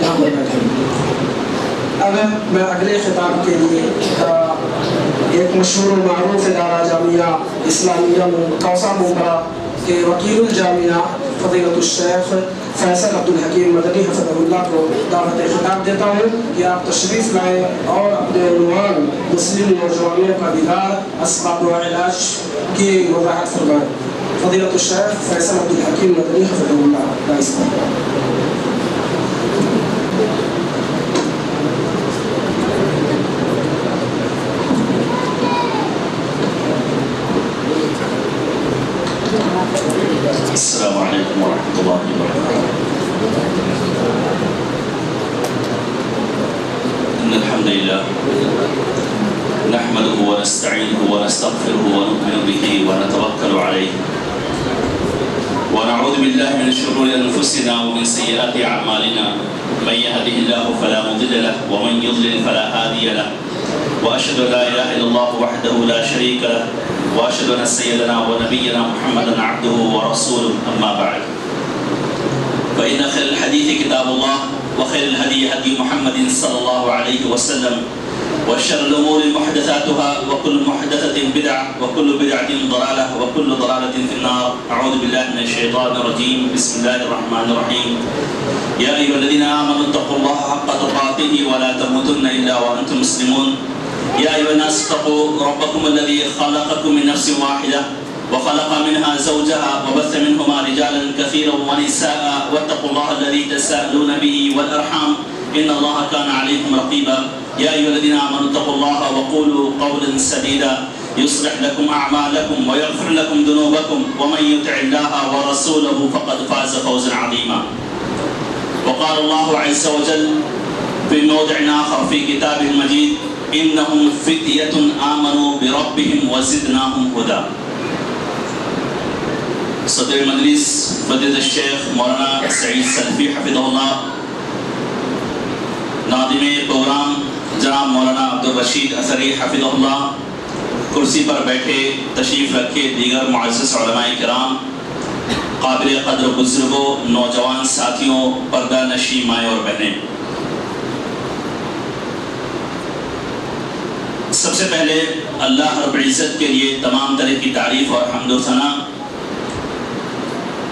یہاں پر بیٹھے ہیں۔ اب میں اگلے خطاب کے لیے ایک مشہور و معروف ادارہ جامعہ اسلامیہ توسع ممبرا کے وکیل الجامعہ فضیلۃ الشیخ فیصل عبدالحکیم مدنی حفظہ اللہ کو دعوت خطاب دیتا ہوں کہ آپ تشریف لائیں اور اپنے عنوان مسلم نوجوانوں کا دیدار اسباب و علاج کی وضاحت فرمائیں۔ فضیلۃ الشیخ فیصل عبدالحکیم مدنی حفظہ اللہ۔ السلام علیکم ورحمۃ اللہ وبرکاتہ۔ ان الحمد للہ نحمده ونستعینه ونستغفره ونؤمن به ونتوکل علیہ ونعوذ باللہ من شرور انفسنا ومن سیئات اعمالنا من يهده الله فلا مضل له ومن يضلل فلا هادي له واشهد ان لا اله الا الله وحده لا شريك له واشهد ان سيدنا ونبينا محمدا عبده ورسوله اما بعد فان خير الحديث كتاب الله وخير الهدي هدي محمد صلى الله عليه وسلم وشر الامور محدثاتها وكل محدثه بدعه وكل بدعه ضلاله وكل ضلاله في النار اعوذ بالله من الشيطان الرجيم بسم الله الرحمن الرحيم يا ايها الذين امنوا اتقوا الله حق تقاته ولا تموتن الا وانتم مسلمون يا أيها الناس اتقوا ربكم الذي خلقكم من نفس واحدة وخلق منها زوجها وبث منهما رجالا كثيرا ونساء واتقوا الله الذي تساءلون به والأرحام إن الله كان عليكم رقيبا يا أيها الذين آمنوا اتقوا الله وقولوا قولا سديدا يصلح لكم أعمالكم ويغفر لكم ذنوبكم ومن يطع الله ورسوله فقد فاز فوزا عظيما وقال الله عز وجل في موضع آخر في كتابه المجيد انہم فتیۃ آمنوا بربہم وزدناہم ہدی۔ صدر مجلس فضیلۃ الشیخ مولانا سعید سلفی حفظہ اللہ، ناظم پروگرام جناب مولانا عبدالرشید اثری حفظہ اللہ، کرسی پر بیٹھے تشریف رکھے دیگر معزز علماء کرام، قابل قدر بزرگوں، نوجوان ساتھیوں، پردہ نشین مائیں اور بہنیں، سب سے پہلے اللہ رب العزت کے لیے تمام طرح کی تعریف اور حمد و ثنا،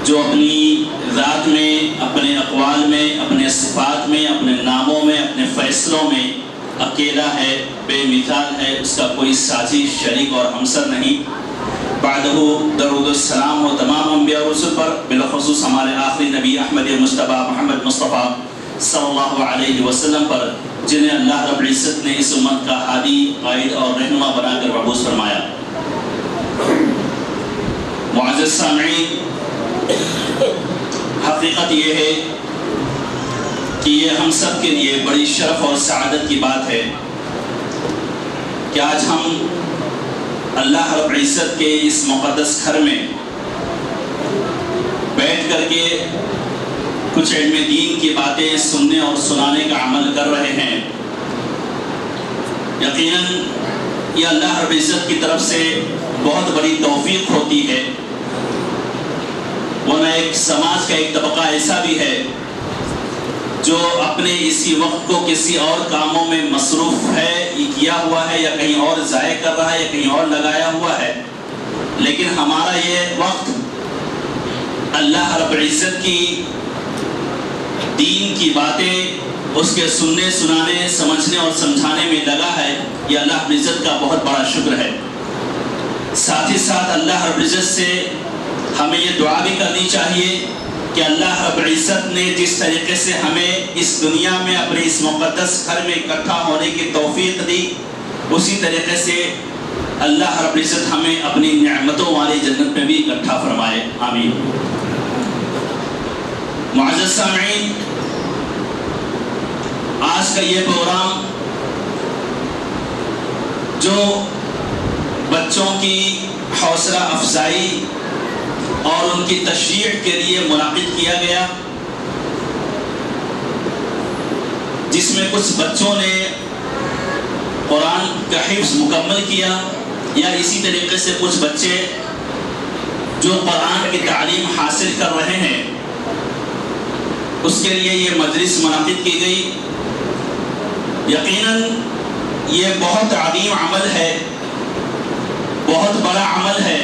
جو اپنی ذات میں، اپنے اقوال میں، اپنے صفات میں، اپنے ناموں میں، اپنے فیصلوں میں اکیلا ہے، بے مثال ہے، اس کا کوئی سازی، شریک اور ہمسر نہیں۔ بعدہ درود السلام ہو تمام انبیاء اور رسل پر، بالخصوص ہمارے آخری نبی احمد مصطفیٰ محمد مصطفیٰ صلی اللہ علیہ وسلم پر، جنہیں اللہ رب العزت نے اس امت کا ہادی، قائد اور رہنما بنا کر مبعوث فرمایا۔ معزز سامعین، حقیقت یہ ہے کہ یہ ہم سب کے لیے بڑی شرف اور سعادت کی بات ہے کہ آج ہم اللہ رب العزت کے اس مقدس گھر میں بیٹھ کر کے کچھ علم دین کی باتیں سننے اور سنانے کا عمل کر رہے ہیں۔ یقیناً یہ اللہ رب العزت کی طرف سے بہت بڑی توفیق ہوتی ہے، ورنہ ایک سماج کا ایک طبقہ ایسا بھی ہے جو اپنے اسی وقت کو کسی اور کاموں میں مصروف ہے، کیا ہوا ہے، یا کہیں اور ضائع کر رہا ہے، یا کہیں اور لگایا ہوا ہے، لیکن ہمارا یہ وقت اللہ رب العزت کی دین کی باتیں، اس کے سننے، سنانے، سمجھنے اور سمجھانے میں لگا ہے۔ یہ اللہ رب العزت کا بہت بڑا شکر ہے۔ ساتھ ہی ساتھ اللہ رب العزت سے ہمیں یہ دعا بھی کرنی چاہیے کہ اللہ رب العزت نے جس طریقے سے ہمیں اس دنیا میں اپنے اس مقدس گھر میں اکٹھا ہونے کی توفیق دی، اسی طریقے سے اللہ رب العزت ہمیں اپنی نعمتوں والی جنت میں بھی اکٹھا فرمائے، آمین۔ معزز سامعین، آج کا یہ پروگرام جو بچوں کی حوصلہ افزائی اور ان کی تشریح کے لیے منعقد کیا گیا، جس میں کچھ بچوں نے قرآن کا حفظ مکمل کیا، یا اسی طریقے سے کچھ بچے جو قرآن کی تعلیم حاصل کر رہے ہیں، اس کے لیے یہ مجلس منعقد کی گئی. یقیناً یہ بہت عظیم عمل ہے، بہت بڑا عمل ہے،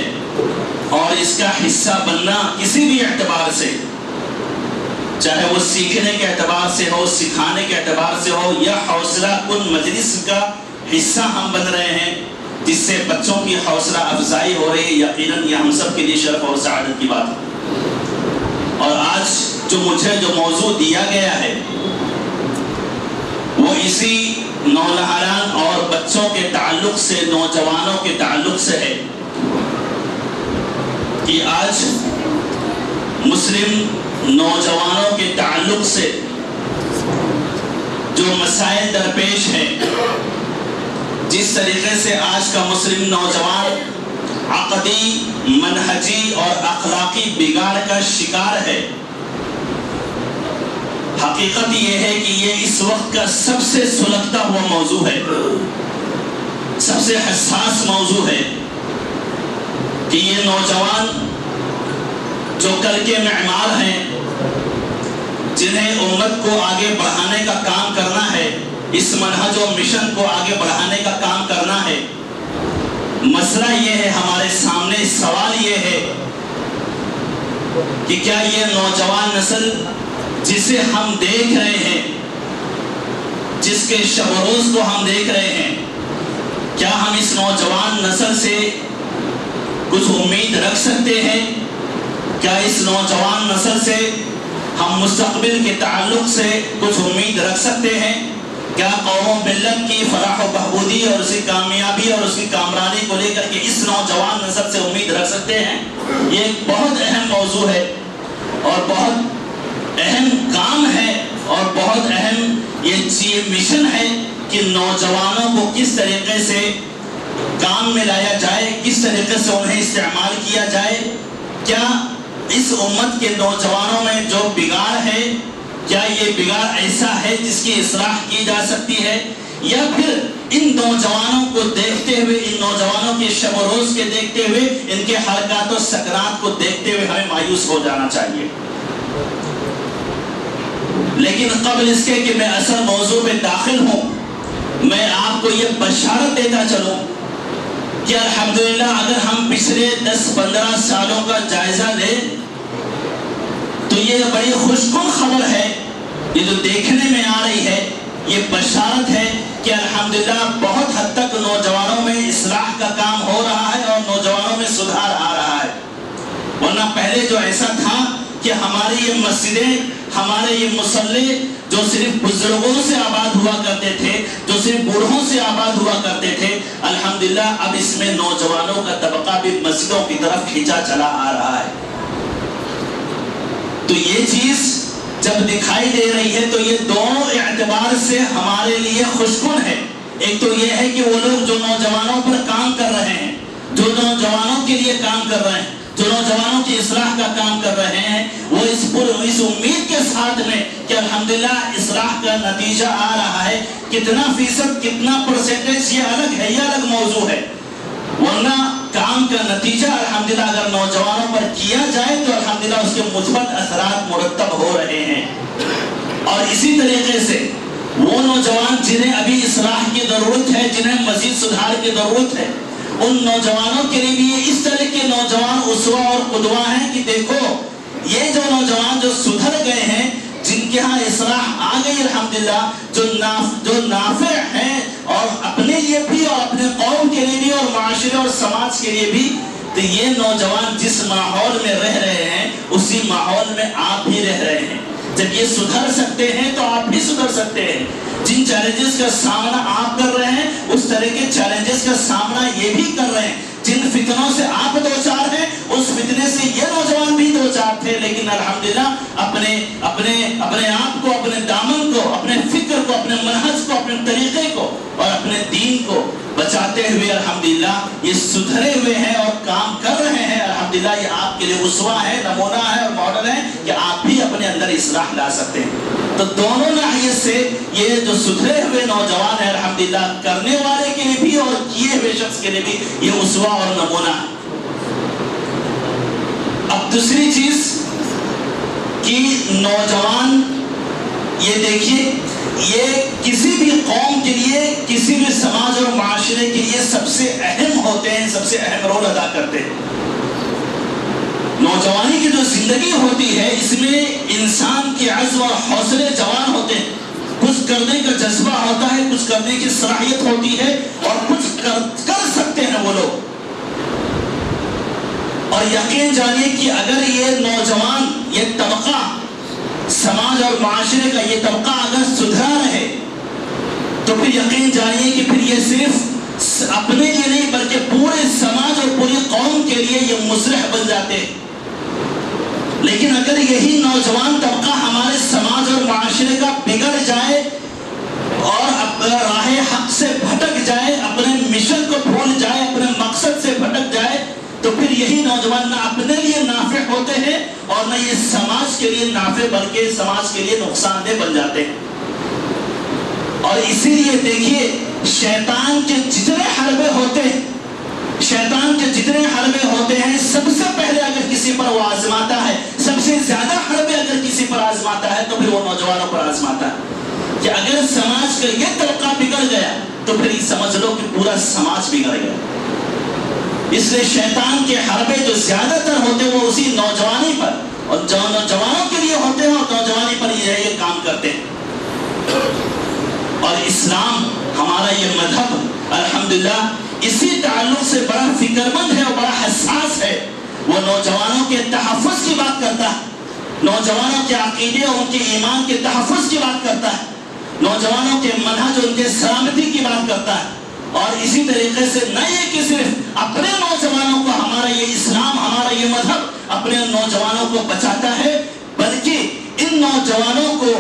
اور اس کا حصہ بننا کسی بھی اعتبار سے، چاہے وہ سیکھنے کے اعتبار سے ہو، سکھانے کے اعتبار سے ہو، یا حوصلہ کن مجلس کا حصہ ہم بن رہے ہیں جس سے بچوں کی حوصلہ افزائی ہو رہی ہے، یقیناً یہ ہم سب کے لیے شرف اور سعادت کی بات ہے. اور آج جو مجھے موضوع دیا گیا ہے وہ اسی نونہالان اور بچوں کے تعلق سے، نوجوانوں کے تعلق سے ہے کہ آج مسلم نوجوانوں کے تعلق سے جو مسائل درپیش ہیں، جس طریقے سے آج کا مسلم نوجوان عقدی، منہجی اور اخلاقی بگاڑ کا شکار ہے، حقیقت یہ ہے کہ یہ اس وقت کا سب سے سلگتا ہوا موضوع ہے، سب سے حساس موضوع ہے کہ یہ نوجوان جو کل کے معمار ہیں، جنہیں امت کو آگے بڑھانے کا کام کرنا ہے، اس منہج و مشن کو آگے بڑھانے کا کام کرنا ہے. مسئلہ یہ ہے، ہمارے سامنے سوال یہ ہے کہ کیا یہ نوجوان نسل جسے ہم دیکھ رہے ہیں، جس کے شب و روز کو ہم دیکھ رہے ہیں، کیا ہم اس نوجوان نسل سے کچھ امید رکھ سکتے ہیں؟ کیا اس نوجوان نسل سے ہم مستقبل کے تعلق سے کچھ امید رکھ سکتے ہیں؟ کیا قوم و ملت کی فلاح و بہبودی اور اس کی کامیابی اور اس کی کامرانی کو لے کر کے اس نوجوان نسل سے امید رکھ سکتے ہیں؟ یہ ایک بہت اہم موضوع ہے اور بہت اہم کام ہے اور بہت اہم یہ مشن ہے کہ نوجوانوں کو کس طریقے سے کام میں لایا جائے، کس طریقے سے انہیں استعمال کیا جائے. کیا اس امت کے نوجوانوں میں جو بگاڑ ہے، کیا یہ بگاڑ ایسا ہے جس کی اصلاح کی جا سکتی ہے، یا پھر ان نوجوانوں کو دیکھتے ہوئے، ان نوجوانوں کے شب و روز کے دیکھتے ہوئے، ان کے حرکات و سکنات کو دیکھتے ہوئے ہمیں مایوس ہو جانا چاہیے؟ لیکن قبل اس کے کہ میں اصل موضوع میں داخل ہوں، میں آپ کو یہ بشارت دیتا چلوں کہ الحمدللہ اگر ہم پچھلے 10-15 سالوں کا جائزہ لیں تو یہ بڑی خوشگوار خبر ہے، یہ جو دیکھنے میں آ رہی ہے، یہ بشارت ہے کہ الحمدللہ بہت حد تک نوجوانوں میں اصلاح کا کام ہو رہا ہے اور نوجوانوں میں سدھار آ رہا ہے. ورنہ پہلے جو ایسا تھا کہ ہماری یہ مسجدیں، ہمارے یہ مصلے جو صرف بزرگوں سے آباد ہوا کرتے تھے، جو صرف بوڑھوں سے آباد ہوا کرتے تھے، الحمدللہ اب اس میں نوجوانوں کا طبقہ بھی مسجدوں کی طرف کھینچا چلا آ رہا ہے. تو یہ چیز جب دکھائی دے رہی ہے تو یہ دونوں اعتبار سے ہمارے لیے خوشگوار ہے. ایک تو یہ ہے کہ وہ لوگ جو نوجوانوں پر کام کر رہے ہیں، جو نوجوانوں کے لیے کام کر رہے ہیں، جو نوجوانوں کی اصلاح کا کام کر رہے ہیں، وہ اس امید کے ساتھ میں کہ الحمدللہ اصلاح کا نتیجہ آ رہا ہے. کتنا فیصد، کتنا پرسنٹیج، یہ الگ ہے، یہ الگ موضوع ہے. ورنہ کام کا نتیجہ الحمدللہ اگر نوجوانوں پر کیا جائے تو الحمدللہ اس کے مثبت اثرات مرتب ہو رہے ہیں. اور اسی طریقے سے وہ نوجوان جنہیں ابھی اصلاح کی ضرورت ہے، جنہیں مزید سدھار کی ضرورت ہے، ان نوجوانوں کے لیے بھی اس طرح کے نوجوان اسوہ اور قدوہ ہیں کہ دیکھو یہ جو نوجوان جو سدھر گئے ہیں، جن کے ہاں اصلاح آ گئی الحمدللہ، جو نافع ہیں اور اپنے لیے بھی اور اپنے قوم کے لیے بھی اور معاشرے اور سماج کے لیے بھی، تو یہ نوجوان جس ماحول میں رہ رہے ہیں اسی ماحول میں آپ بھی رہ رہے ہیں. جب یہ سدھر سکتے ہیں تو آپ بھی سدھر سکتے ہیں. جن چیلنجز کا سامنا آپ کر رہے ہیں اس طرح کے چیلنجز کا سامنا یہ بھی کر رہے ہیں. جن فتنوں سے آپ دوچار ہیں اس فتنے سے یہ نوجوان بھی دوچار تھے، لیکن الحمدللہ اپنے آپ کو، اپنے دامن کو، اپنے فکر کو، اپنے منہج کو، اپنے طریقے کو اور اپنے دین کو بچاتے ہوئے الحمدللہ یہ سدھرے ہوئے ہیں اور کام کر رہے ہیں. الحمدللہ یہ آپ کے لیے اسوہ ہے، نمونہ ہے اور ماڈل ہے کہ آپ بھی اپنے اندر اصلاح لا سکتے ہیں. تو دونوں ناحیے سے یہ جو سدھرے ہوئے نوجوان ہیں الحمدللہ کرنے والے کے لیے بھی اور کیے ہوئے شخص کے لیے بھی یہ اسوہ اور نمونہ ہے. اب دوسری چیز کہ نوجوان، یہ دیکھیے، یہ کسی بھی قوم کے لیے، کسی بھی سماج اور معاشرے کے لیے سب سے اہم ہوتے ہیں، سب سے اہم رول ادا کرتے ہیں۔ نوجوانی کی جو زندگی ہوتی ہے، اس میں انسان کے عزم اور حوصلے جوان ہوتے ہیں، کچھ کرنے کا جذبہ ہوتا ہے، کچھ کرنے کی صلاحیت ہوتی ہے، اور کچھ کر سکتے ہیں وہ لوگ۔ اور یقین جانیے کہ اگر یہ نوجوان، یہ طبقہ، سماج اور معاشرے کا یہ طبقہ اگر سدھرا رہے تو پھر یقین جانیے کہ پھر یہ صرف اپنے لیے نہیں بلکہ پورے سماج اور پوری قوم کے لیے یہ مصلح بن جاتے ہیں۔ لیکن اگر یہی نوجوان طبقہ ہمارے سماج اور معاشرے کا بگڑ جائے اور راہ حق سے بھٹک جائے، اپنے مشن کو بھول جائے، اپنے مقصد سے بھٹک جائے، تو پھر یہی نوجوان نہ اپنے لیے نافع ہوتے ہیں اور نہ یہ سماج کے لیے نافع بلکہ سماج کے لیے نقصان دہ بن جاتے ہیں۔ اور اسی لیے دیکھیے، شیطان کے جتنے حربے ہوتے ہیں، شیطان کے جتنے حربے ہوتے ہیں، سب سے پہلے اگر کسی پر وہ آزماتا ہے، سب سے زیادہ حربے اگر کسی پر آزماتا ہے تو پھر وہ نوجوانوں پر آزماتا ہے کہ اگر سماج کا یہ طبقہ بگڑ گیا تو پھر سمجھ لو کہ پورا سماج بگڑ گیا۔ اس لیے شیطان کے حربے جو زیادہ تر ہوتے ہیں وہ اسی نوجوانی پر، اور جو نوجوانوں کے لیے ہوتے ہیں اور نوجوانی پر یہ کام کرتے ہیں۔ اور اسلام، ہمارا یہ مذہب الحمدللہ اسی تعلق سے بڑا فکر مند ہے اور بڑا حساس ہے۔ وہ نوجوانوں کے تحفظ کی بات کرتا ہے، نوجوانوں کے عقیدے اور ان کے ایمان کے تحفظ کی بات کرتا ہے، نوجوانوں کے منہج اور ان کے سلامتی کی بات کرتا ہے۔ اور اسی طریقے سے نہ یہ کہ صرف اپنے نوجوانوں کو، ہمارا یہ اسلام، ہمارا یہ مذہب اپنے نوجوانوں کو بچاتا ہے، بلکہ ان نوجوانوں کو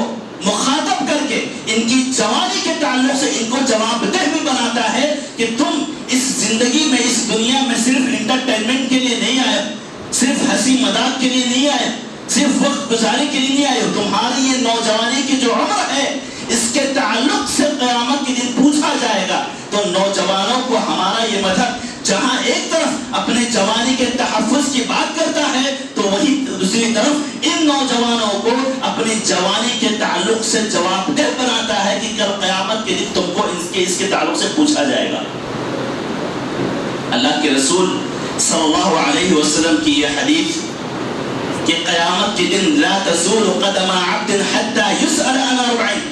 مخاطب کر کے ان کی جوانی کے تعلق سے ان کو جواب دہ بھی بناتا ہے کہ تم اس زندگی میں، اس دنیا میں صرف انٹرٹینمنٹ کے لیے نہیں آئے، صرف ہنسی مذاق کے لیے نہیں آئے، صرف وقت گزاری کے لیے نہیں آئے ہو۔ تمہاری یہ نوجوانی کی جو عمر ہے، اس کے تعلق سے قیامت کے دن پوچھا جائے گا۔ تو نوجوانوں کو ہمارا یہ مذہب جہاں ایک طرف اپنے جوانی کے تحفظ کی بات کرتا ہے، تو وہی دوسری طرف ان نوجوانوں کو اپنی جوانی کے تعلق سے جواب دہ بناتا ہے کہ کل قیامت کے دن تم کو اس کے تعلق سے پوچھا جائے گا۔ اللہ کے رسول صلی اللہ علیہ وسلم کی یہ حدیث کہ قیامت کے دن لا تزول قدم عبد حتى يسأل عن 40،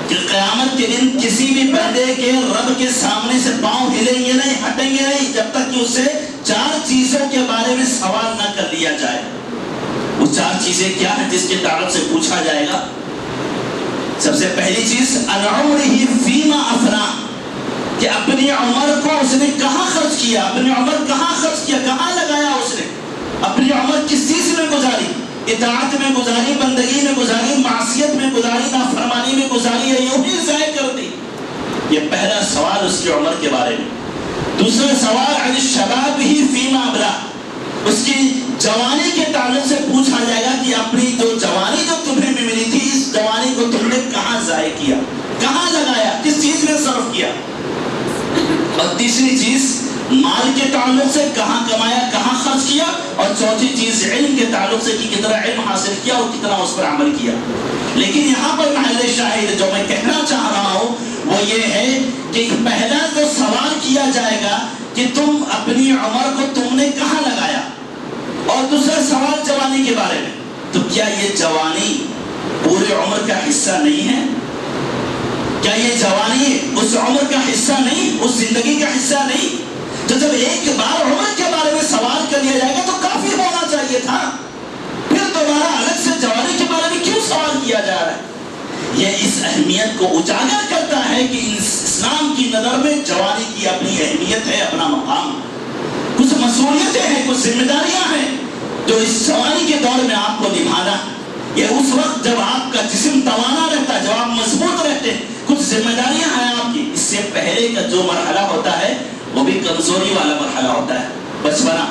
کہ قیامت کے دن کسی بھی بندے کے رب کے سامنے سے پاؤں ہلیں گے نہیں، ہٹیں گے نہیں، جب تک کہ اسے 4 چیزوں کے بارے میں سوال نہ کر لیا جائے۔ وہ 4 چیزیں کیا ہیں جس کے تعلق سے پوچھا جائے گا؟ سب سے پہلی چیز عن عمره فيما افنى، کہ اپنی عمر کو اس نے کہاں خرچ کیا، اپنی عمر کہاں خرچ کیا، کہاں لگایا اس نے، اپنی عمر کس چیز میں گزاری، اطاعت میں گزاری، بندگی میں گزاری، معصیت میں گزاری، نافرمانی میں گزاری، یا یوں ہی ضائع کر دی۔ یہ پہلا سوال اس کی عمر کے بارے میں۔ دوسرا سوال عن الشباب ہی فیما ابلا، اس کی جوانی کے تعلق سے پوچھا جائے گا کہ اپنی جو جوانی جو تمہیں ملی تھی، اس جوانی کو تم نے کہاں ضائع کیا، کہاں لگایا، کس چیز میں صرف کیا۔ اور تیسری چیز مال کے تعلق سے کہاں کمایا، کہاں خرچ کیا، اور چوتھی چیز علم کے تعلق سے کہ کتنا علم حاصل کیا اور کتنا اس پر عمل کیا۔ لیکن یہاں پر محل شاہد جو میں کہنا چاہ رہا ہوں وہ یہ ہے کہ پہلا جو سوال کیا جائے گا کہ تم اپنی عمر کو تم نے کہاں لگایا، اور دوسرا سوال جوانی کے بارے میں۔ تو کیا یہ جوانی پورے عمر کا حصہ نہیں ہے؟ کیا یہ جوانی اس عمر کا حصہ نہیں، اس زندگی کا حصہ نہیں؟ تو جب ایک بار عمر کے بارے میں سوال کر لیا جائے گا تو کافی ہونا چاہیے تھا، پھر دوبارہ الگ سے جوانی کے بارے میں کیوں سوال کیا جا رہا ہے؟ یہ اس اہمیت کو اجاگر کرتا ہے کہ اسلام کی نظر میں جوانی کی اپنی اہمیت ہے، اپنا مقام، کچھ مسئولیتیں ہیں، کچھ ذمہ داریاں ہیں جو اس جوانی کے دور میں آپ کو نبھانا۔ یہ اس وقت جب آپ کا جسم توانا رہتا ہے، جب آپ مضبوط رہتے ہیں، کچھ ذمہ داریاں ہیں آپ کی۔ اس سے پہلے کا جو مرحلہ ہوتا ہے وہ بھی کمزوری والا مرحلہ ہوتا ہے، بچپنا،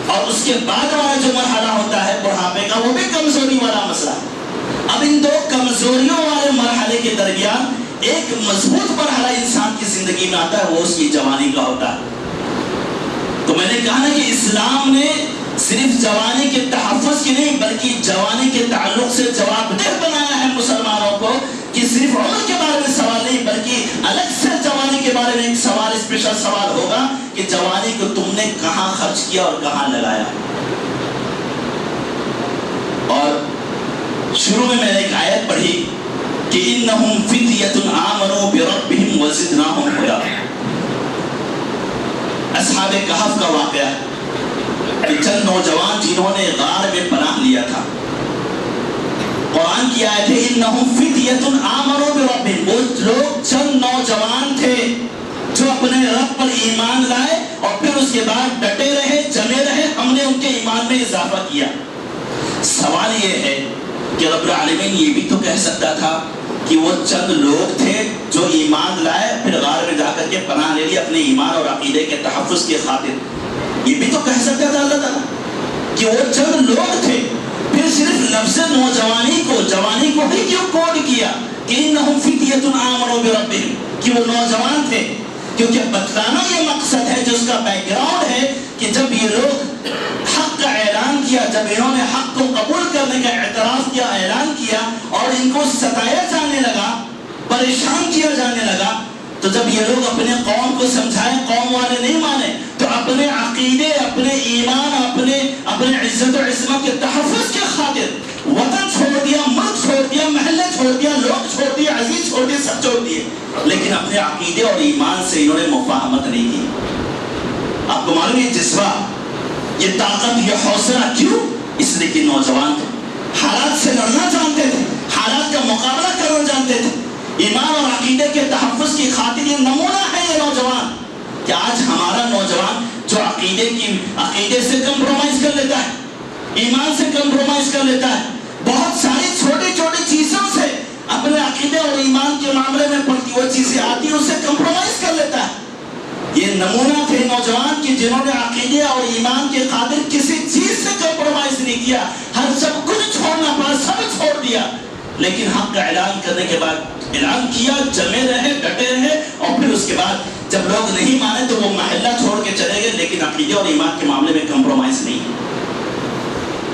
اور اس کے بعد والا جو مرحلہ ہوتا ہے بڑھاپے کا، وہ بھی کمزوری والا مسئلہ۔ اب ان دو کمزوریوں والے مرحلے کے درمیان ایک مضبوط مرحلہ انسان کی زندگی میں آتا ہے، وہ اس کی جوانی کا ہوتا ہے۔ تو میں نے کہا نا کہ اسلام نے صرف جوانی کے تحفظ کی نہیں بلکہ جوانی کے تعلق سے جواب دہ بنایا ہے مسلمانوں کو کہ صرف عمر کے بارے میں سوال نہیں بلکہ الگ سے جوانی کے بارے میں ایک سوال اسپیشل سوال ہوگا کہ جوانی کو تم نے کہاں خرچ کیا اور کہاں لگایا. اور شروع میں نے ایک آیت پڑھی کہ انہم فتیۃ آمنوا بربہم وزدناہم ہدی. اصحاب کہف کا واقعہ کہ چند نوجوان جنہوں نے غار میں پناہ لیا تھا. قرآن کی آیت ہے انہم فتیۃ آمنوا بربہم. وہ لوگ چند نوجوان تھے جو اپنے رب پر ایمان لائے اور پھر اس کے بعد ڈٹے رہے جمے رہے. ہم نے ان کے ایمان میں اضافہ کیا. سوال یہ ہے کہ رب العالمین یہ بھی تو کہہ سکتا تھا کہ وہ چند لوگ تھے جو ایمان لائے پھر غار میں جا کر کے پناہ لے لی اپنے ایمان اور عقیدے کے تحفظ کی خاطر. یہ بھی تو کہہ سکتا تھا اللہ تعالیٰ کہ وہ چند لوگ تھے. پھر صرف لفظ نوجوانی کو جوانی کو ہی کیوں کوڈ کیا کہ انہم فتیۃ آمنوا بربہم کہ وہ نوجوان تھے؟ کیونکہ بتلانا یہ مقصد ہے جس کا بیک گراؤنڈ ہے کہ جب یہ لوگ حق کا اعلان کیا, جب انہوں نے حق کو قبول کرنے کا اعتراف کیا, اعلان کیا اور ان کو ستایا جانے لگا, پریشان کیا جانے لگا, تو جب یہ لوگ اپنے قوم کو سمجھائے قوم والے نہیں مانے تو اپنے عقیدے, اپنے ایمان, اپنے عزت و عصمت کے تحفظ کے خاطر وطن چھوڑ دیا, ملک چھوڑ دیا, محلے چھوڑ دیا, لوگ چھوڑ دیا, عزیز چھوڑ دیے, سب چھوڑ دیے, لیکن اپنے عقیدے اور ایمان سے انہوں نے مفاہمت نہیں کی. آپ کو معلوم ہے جذبہ, یہ طاقت, یہ حوصلہ کیوں؟ اس لیے کہ نوجوان تھے, حالات سے لڑنا جانتے تھے, حالات کا مقابلہ کرنا جانتے تھے. ایمان اور عقیدے کے تحفظ کی خاطر یہ نمونہ ہے یہ نوجوان. کہ آج ہمارا نوجوان جو عقیدے سے کمپرومائز کر لیتا ہے, ایمان سے کمپرومائز کر لیتا ہے, بہت ساری چھوٹی چھوٹی چیزوں سے اپنے عقیدے اور ایمان کے معاملے میں پڑتی وہ چیزیں آتی ہیں اس سے کمپرومائز کر لیتا ہے. یہ نمونہ تھے نوجوان کہ جنہوں نے عقیدے اور ایمان کے خاطر کسی چیز سے کمپرومائز نہیں کیا, ہر سب کچھ چھوڑنا پڑا, سب چھوڑ دیا, لیکن حق کا اعلان کرنے کے بعد اعلان کیا, جمے رہے, ڈٹے رہے, اور پھر اس کے بعد جب لوگ نہیں مانے تو وہ محلہ چھوڑ کے چلے گئے, لیکن عقیدے اور ایمان کے معاملے میں کمپرومائز نہیں.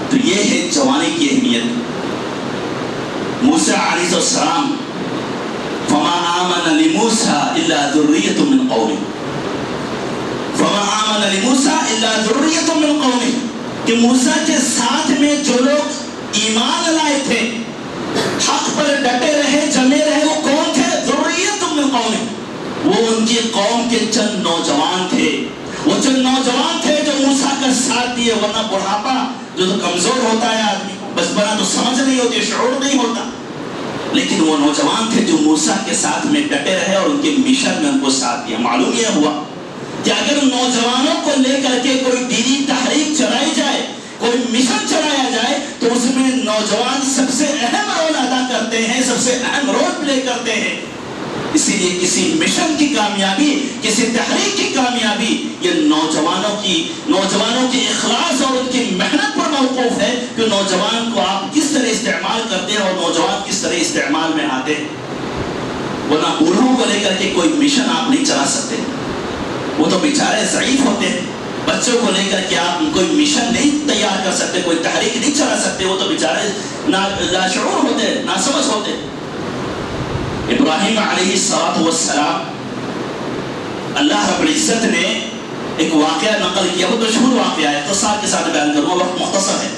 تو یہ ہے جوانی کی اہمیت. موسیٰ علیہ السلام فما آمن لموسیٰ الا ذریۃ من قومہ, فما آمن لموسیٰ الا ذریۃ من قومہ, کہ موسیٰ کے ساتھ میں جو لوگ ایمان لائے تھے, حق پر ڈٹے رہے, جمے رہے, وہ کون تھے؟ ذریۃ من قومہ, وہ ان کی قوم کے چند نوجوان تھے. وہ چند نوجوان تھے جو موسیٰ کا ساتھ دیے, ورنہ بڑھاپا جو کمزور ہوتا ہے آدمی, بچپنا تو سمجھ نہیں ہوتی, شعور نہیں ہوتا, لیکن وہ نوجوان تھے جو موسیٰ کے ساتھ میں ڈٹے رہے اور ان کے مشن میں ان کو ساتھ دیا. معلوم یہ ہوا کہ اگر نوجوانوں کو لے کر کے کوئی دینی تحریک چلائی جائے, کوئی مشن چلایا جائے, تو اس میں نوجوان سب سے اہم رول ادا کرتے ہیں, سب سے اہم رول پلے کرتے ہیں. اسی لیے کسی مشن کی کامیابی, کسی تحریک کی کامیابی یہ نوجوانوں کی اخلاص اور ان کی محنت پر موقوف ہے کہ نوجوان کو آپ کس طرح استعمال کرتے ہیں اور نوجوان کس طرح استعمال میں آتے ہیں. ورنہ بوڑھوں کو لے کر کے کوئی مشن آپ نہیں چلا سکتے, وہ تو بیچارے ضعیف ہوتے ہیں. بچوں کو لے کر کے آپ کوئی مشن نہیں تیار کر سکتے, کوئی تحریک نہیں چلا سکتے, وہ تو بیچارے لاشعور ہوتے, ناسمجھ ہوتے. ابراہیم علیہ السلام, اللہ رب العزت نے ایک واقعہ نقل کیا, وہ مشہور واقعہ ہے, اختصار کے ساتھ بیان کروں, وقت مختصر ہے.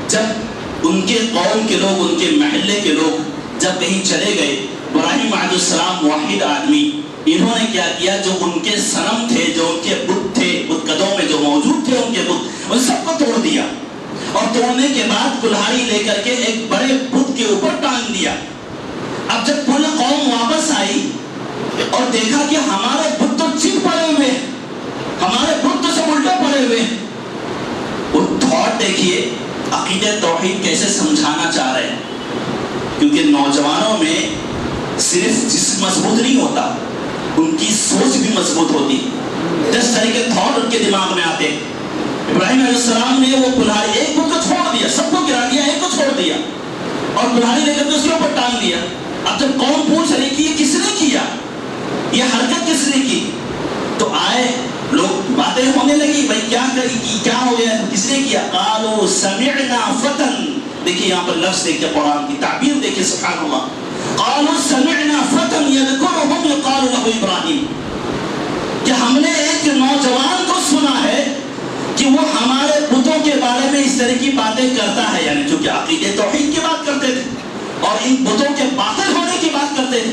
جب ان کے قوم کے لوگ, ان کے محلے کے لوگ جب کہیں چلے گئے, ابراہیم علیہ السلام واحد آدمی, انہوں نے کیا کیا, جو ان کے صنم تھے, جو ان کے بت تھے, بت قدوں میں جو موجود تھے ان کے بت, ان سب کو توڑ دیا, اور توڑنے کے بعد کلہاڑی لے کر کے ایک بڑے بت کے اوپر ٹانگ دیا. اب جب پوری قوم واپس آئی اور دیکھا کہ ہمارے بت تو چپ پڑے ہوئے ہیں, ہمارے بت تو سب الٹا پڑے ہوئے ہیں, وہ تھاٹ دیکھیے عقیدہ توحید کیسے سمجھانا چاہ رہے ہیں. کیونکہ نوجوانوں میں صرف جسم مضبوط نہیں ہوتا, ان کی سوچ بھی مضبوط ہوتی. جس طرح کے تھاٹ ان کے دماغ میں آتے. ابراہیم علیہ السلام نے وہ کلہاڑی, ایک بت کو چھوڑ دیا, سب کو گرا دیا, ایک کو چھوڑ دیا, اور کلہاڑی لے کر کے اس کے اوپر ٹانگ دیا. اب جب قوم پوچھ رہی کہ یہ کس نے کیا, یہ حرکت کس نے کی, تو آئے لوگ باتیں ہونے لگی، بھائی کیا ہو گیا، کس نے کیا؟ قالوا سمعنا فتن، دیکھیے یہاں پر لفظ دیکھیے، قرآن کی تعبیر دیکھیے، سبحان اللہ، قالوا سمعنا فتن یذکرہم یقال له ابراہیم، کہ ہم نے ایک نوجوان کو سنا ہے کہ وہ ہمارے بتوں کے بارے میں اس طرح کی باتیں کرتا ہے، یعنی جو کہ عقیدے توحید کی بات کرتے تھے اور ان بتوں کے باطل ہونے کی بات کرتے تھے،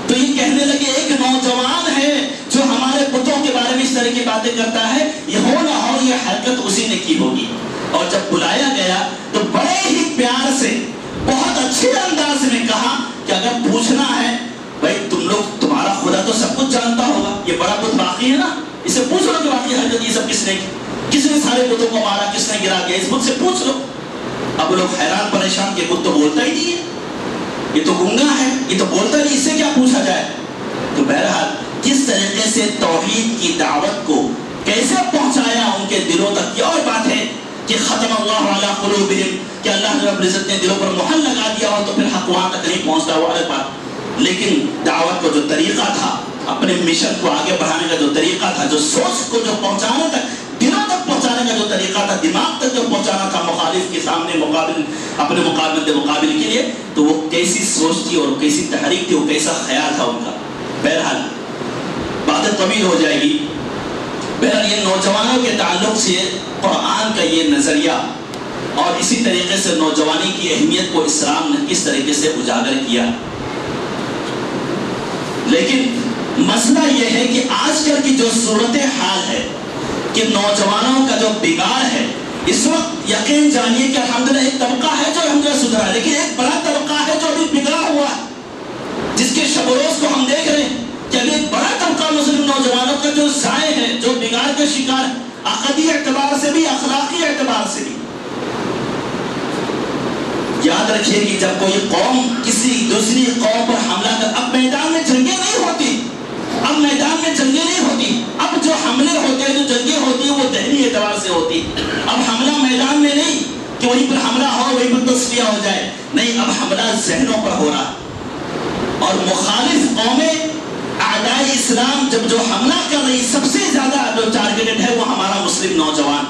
تو یہ کہنے لگے ایک نوجوان ہے جو ہمارے بتوں کے بارے میں اس طرح کی باتیں کرتا ہے، یہ ہو نہ ہو یہ حرکت اسی نے کی ہوگی۔ اور جب بلایا گیا تو بڑے ہی پیار سے، بہت اچھے انداز میں کہا کہ اگر پوچھنا ہے بھائی تم لوگ، تمہارا خدا تو سب کچھ جانتا ہوگا، یہ بڑا بت باقی ہے نا، اسے پوچھ لو کہ باقی حرکت یہ سب کس نے کی، کس نے سارے بتوں کو مارا، کس نے گرا دیا، اس بت سے پوچھ لو۔ اب لوگ حیران پریشان کہ بت تو بولتا ہی نہیں ہے، یہ تو گنگا ہے، یہ تو بولتا نہیں، اس سے کیا پوچھا جائے؟ تو بہرحال کس طریقے سے توحید کی دعوت کو کیسے پہنچایا ان کے دلوں تک، یہ اور بات ہے کہ ختم اللہ علی قلوبہم، کہ اللہ رب العزت نے دلوں پر مہر لگا دیا ہو تو پھر حق وہاں تک نہیں پہنچتا، وہ الگ بات۔ لیکن دعوت کو جو طریقہ تھا، اپنے مشن کو آگے بڑھانے کا جو طریقہ تھا، جو سوچ کو جو پہنچانے تک، دلوں تک پہنچانے کا جو طریقہ تھا، دماغ تک جو پہنچانا تھا مخالف کے سامنے، اپنے مقابل کے لیے، تو وہ کیسی سوچ تھی اور کیسی تحریک تھی، وہ کیسا خیال تھا ان کا۔ بہرحال باتیں طویل ہو جائے گی۔ بہرحال یہ نوجوانوں کے تعلق سے قرآن کا یہ نظریہ اور اسی طریقے سے نوجوانی کی اہمیت کو اسلام نے کس طریقے سے اجاگر کیا۔ لیکن مسئلہ یہ ہے کہ آج کل کی جو صورتحال ہے کہ نوجوانوں کا جو بگاڑ ہے، اس وقت یقین جانیے کہ الحمدللہ ایک طبقہ ہے جو الحمدللہ سدھرا ہے، لیکن ایک بڑا طبقہ ہے جو ابھی بگڑا ہوا ہے، جس کے شب و روز کو ہم دیکھ رہے ہیں کہ ابھی ایک بڑا طبقہ مسلم نوجوانوں کا جو ضائع ہے، جو بگاڑ کا شکار ہے، عقدی اعتبار سے بھی، اخلاقی اعتبار سے بھی۔ یاد رکھیے کہ جب کوئی قوم کسی دوسری قوم پر حملہ کر، اب میدان میں جنگیں نہیں ہوتی، اب میدان میں جنگیں نہیں ہوتی، اب جو حملے ہوتے ہیں، جو جنگیں ہوتی ہیں، وہ ذہنی اعتبار سے ہوتی۔ اب حملہ میدان میں نہیں کہ وہیں پر حملہ ہو، وہیں پر تصفیہ ہو جائے، نہیں، اب حملہ ذہنوں پر ہو رہا۔ اور مخالف قومیں، اعداء اسلام جب جو حملہ کر رہی، سب سے زیادہ جو ٹارگیٹڈ ہے وہ ہمارا مسلم نوجوان،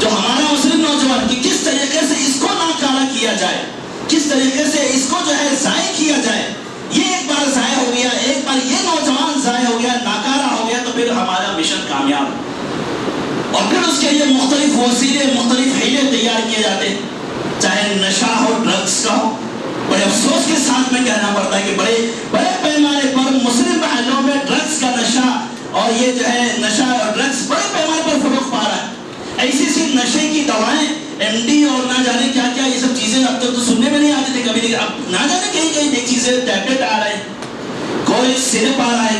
جو ہمارا مسلم نوجوان، کہ کس طریقے سے اس کو ناکارہ کیا جائے، کس طریقے سے اس کو جو ہے ضائع کیا جائے۔ یہ ایک بار ضائع ہو گیا، ایک بار یہ نوجوان ضائع ہو گیا، ناکارہ ہو گیا، تو پھر ہمارا مشن کامیاب۔ اور پھر اس کے لیے مختلف وسیلے، مختلف حیلے تیار کیے جاتے ہیں، چاہے نشہ ہو، ڈرگس کا ہو۔ بڑے افسوس کے ساتھ میں کہنا پڑتا ہے کہ بڑے پیمانے پر مسلم محلوں میں ڈرگس کا نشہ اور یہ جو ہے نشہ اور ڈرگس بڑے پیمانے پر فروغ پا رہا ہے۔ ایسی سی نشے کی دوائیں، ایم ڈی اور نہ جانے کیا کیا، یہ سب چیزیں اب تک تو سننے میں نہیں آتی تھی کبھی، لیکن اب نہ جانے کہیں کہیں ایک چیزیں، ٹیبلٹ آ رہے ہیں، کوئی سرپ آ رہا ہے،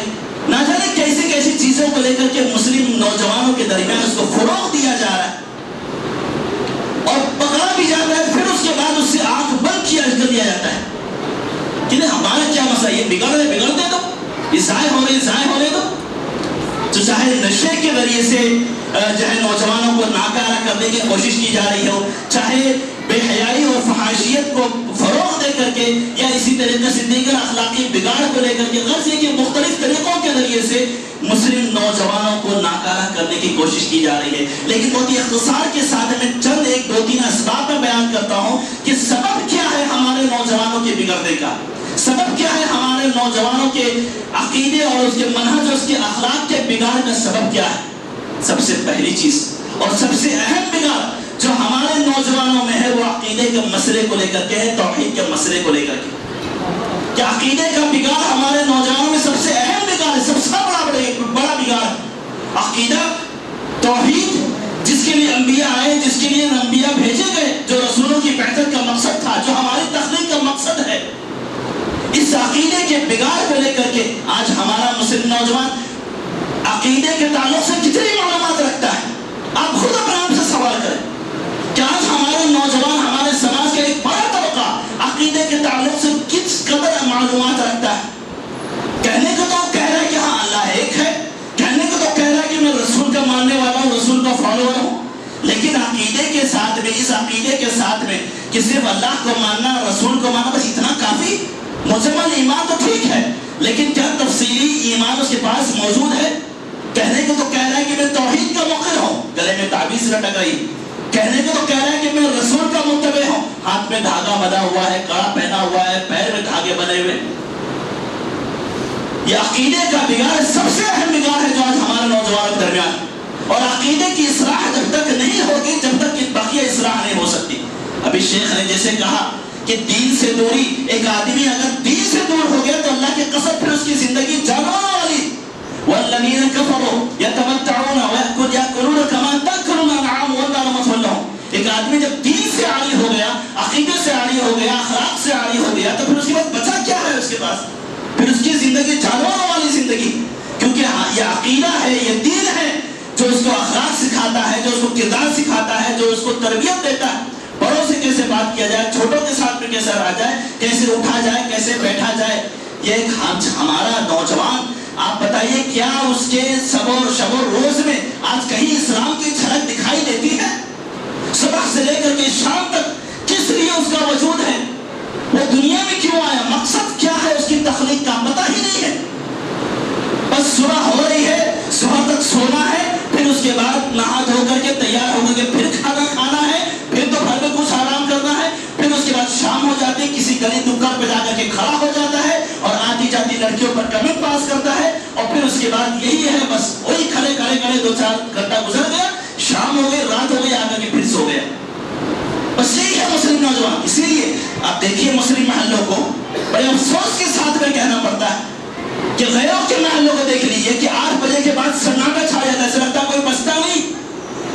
نہ جانے کیسی کیسی چیزوں کو لے کر کے مسلم نوجوانوں کے درمیان اس کو فروغ دیا جا رہا ہے اور پکڑا بھی جاتا ہے، پھر اس کے بعد اس سے آنکھ بند کیا کر دیا جاتا ہے کہ نہیں ہمارا کیا مسئلہ، یہ بگڑ رہے بگڑتے تو، یہ ضائع ہو رہے تو چاہے نشے کے ذریعے سے جو ہے نوجوانوں کو ناکارہ کرنے کی کوشش کی جا رہی ہو، چاہے بے حیائی اور فحاشیت کو فروغ دے کر کے، یا اسی طریقے سے دیگر اخلاقی بگاڑ کو لے کر کے، غرض یہ کہ مختلف طریقوں کے ذریعے سے مسلم نوجوانوں کو ناکارہ کرنے کی کوشش کی جا رہی ہے۔ لیکن بہت ہی اختصار کے ساتھ میں چند ایک دو تین اسباب میں بیان کرتا ہوں کہ سبب کیا ہے ہمارے نوجوانوں کے بگڑنے کا، سبب کیا ہے ہمارے نوجوانوں کے عقیدے اور اس کے منہج اور اس کے اخلاق کے بگاڑ کا سبب کیا ہے۔ سب سے پہلی چیز اور سب سے اہم بگاڑ جو ہمارے نوجوانوں میں ہے وہ عقیدے کے مسئلے کو لے کر کے ہے، توحید کے مسئلے کو لے کر کے۔ کہ عقیدے کا بگاڑ ہمارے نوجوانوں میں سب سے اہم بگاڑ ہے، سب سے بڑا بگاڑ ہے۔ عقیدہ، توحید، جس کے لیے انبیاء آئے، جس کے لیے انبیاء بھیجے گئے، جو رسولوں کی بعثت کا مقصد تھا، جو ہماری تخلیق کا مقصد ہے، اس عقیدے کے بگاڑ کو لے کر کے آج ہمارا مسلم نوجوان عقیدے کے تعلق سے کتنی معلومات رکھتا ہے۔ آپ خود اپنے آپ سے سوال کریں کہ آج ہمارے نوجوان، ہمارے سماج کا ایک بڑا طبقہ عقیدے کے تعلق سے کس قدر معلومات رکھتا ہے۔ کہنے کو تو کہہ رہا ہے کہ ہاں اللہ ایک ہے، کہنے کو تو کہہ رہا ہے کہ میں رسول کا ماننے والا ہوں، رسول کا فالوور ہوں، لیکن عقیدے کے ساتھ میں، اس عقیدے کے ساتھ میں کہ صرف اللہ کو ماننا، رسول کو ماننا، بس اتنا کافی؟ مجمل ایمان تو ٹھیک ہے، لیکن کیا تفصیلی ایمان اس کے پاس موجود ہے؟ کہنے کو تو کہہ رہا ہے کہ میں توحید کا موقع ہوں، گلے میں تعویذ لٹک رہی، کہنے کو تو کہہ رہا ہے کہ میں رسول کا متبع ہوں، ہاتھ میں دھاگا بندھا ہوا ہے، کڑا پہنا ہوا ہے، پیر میں دھاگے بنے ہوئے. یہ عقیدے کا بگاڑ سب سے اہم بگاڑ ہے جو آج ہمارے نوجوانوں کے درمیان. اور عقیدے کی اصلاح جب تک نہیں ہوگی، جب تک کہ بقیہ اصلاح نہیں ہو سکتی. ابھی شیخ نے جیسے کہا کہ دین سے دوری، ایک آدمی اگر دین سے دور ہو گیا تو اللہ کی قسم پھر اس کی زندگی جانوروں والی. والذین کفروا یتمتعون ویأکلون کما تأکل الانعام والنار مثوی لهم. ایک آدمی جب دین سے عاری ہو گیا، عقیدے سے عاری ہو گیا، اخلاق سے عاری ہو گیا، تو پھر اس کے بعد بچا کیا ہے اس کے پاس؟ پھر اس کی زندگی جانوروں والی زندگی. کیونکہ یہ عقیدہ ہے، یہ دین ہے جو اس کو اخلاق سکھاتا ہے، جو اس کو کردار سکھاتا ہے، جو اس کو تربیت دیتا ہے. بڑوں سے کیسے بات کیا جائے، چھوٹوں کے ساتھ میں کیسے رہا جائے، کیسے اٹھا جائے، کیسے بیٹھا جائے. یہ ایک ہمارا نوجوان، آپ بتائیے کیا اس کے شب و روز میں آج کہیں اسلام کی جھلک دکھائی دیتی ہے؟ صبح سے لے کر کے شام تک کس لیے اس کا وجود ہے؟ وہ دنیا میں کیوں آیا؟ مقصد کیا ہے اس کی تخلیق کا؟ پتہ ہی نہیں ہے. بس صبح ہو رہی ہے، صبح تک سونا ہے، پھر اس کے بعد نہا دھو کر کے تیار ہو کر کے پھر کھانا کھانا ہے، پھر دوپہر میں کچھ آرام کرنا ہے، پھر اس کے بعد شام ہو جاتی ہے، کسی گلی دکان پہ جا کر کے کھڑا ہو جاتا ہے اور آتی جاتی لڑکیوں پر کمنٹ پاس کرتا ہے. اور پھر اس کے بعد یہی ہے، بس وہی کھڑے 2-4 گھنٹہ گزر گیا، شام ہو گئی، رات ہو گئی، آ کر کے پھر سو گیا. بس یہی ہے مسلم نوجوان. اسی لیے آپ دیکھیے مسلم محلوں کو بڑے افسوس کے ساتھ میں کہنا پڑتا ہے کہ غیروں کے محلوں کو دیکھ لیجیے کہ 8 بجے کے بعد سناٹا چھا جاتا ہے، ایسا لگتا ہے کوئی بستا نہیں،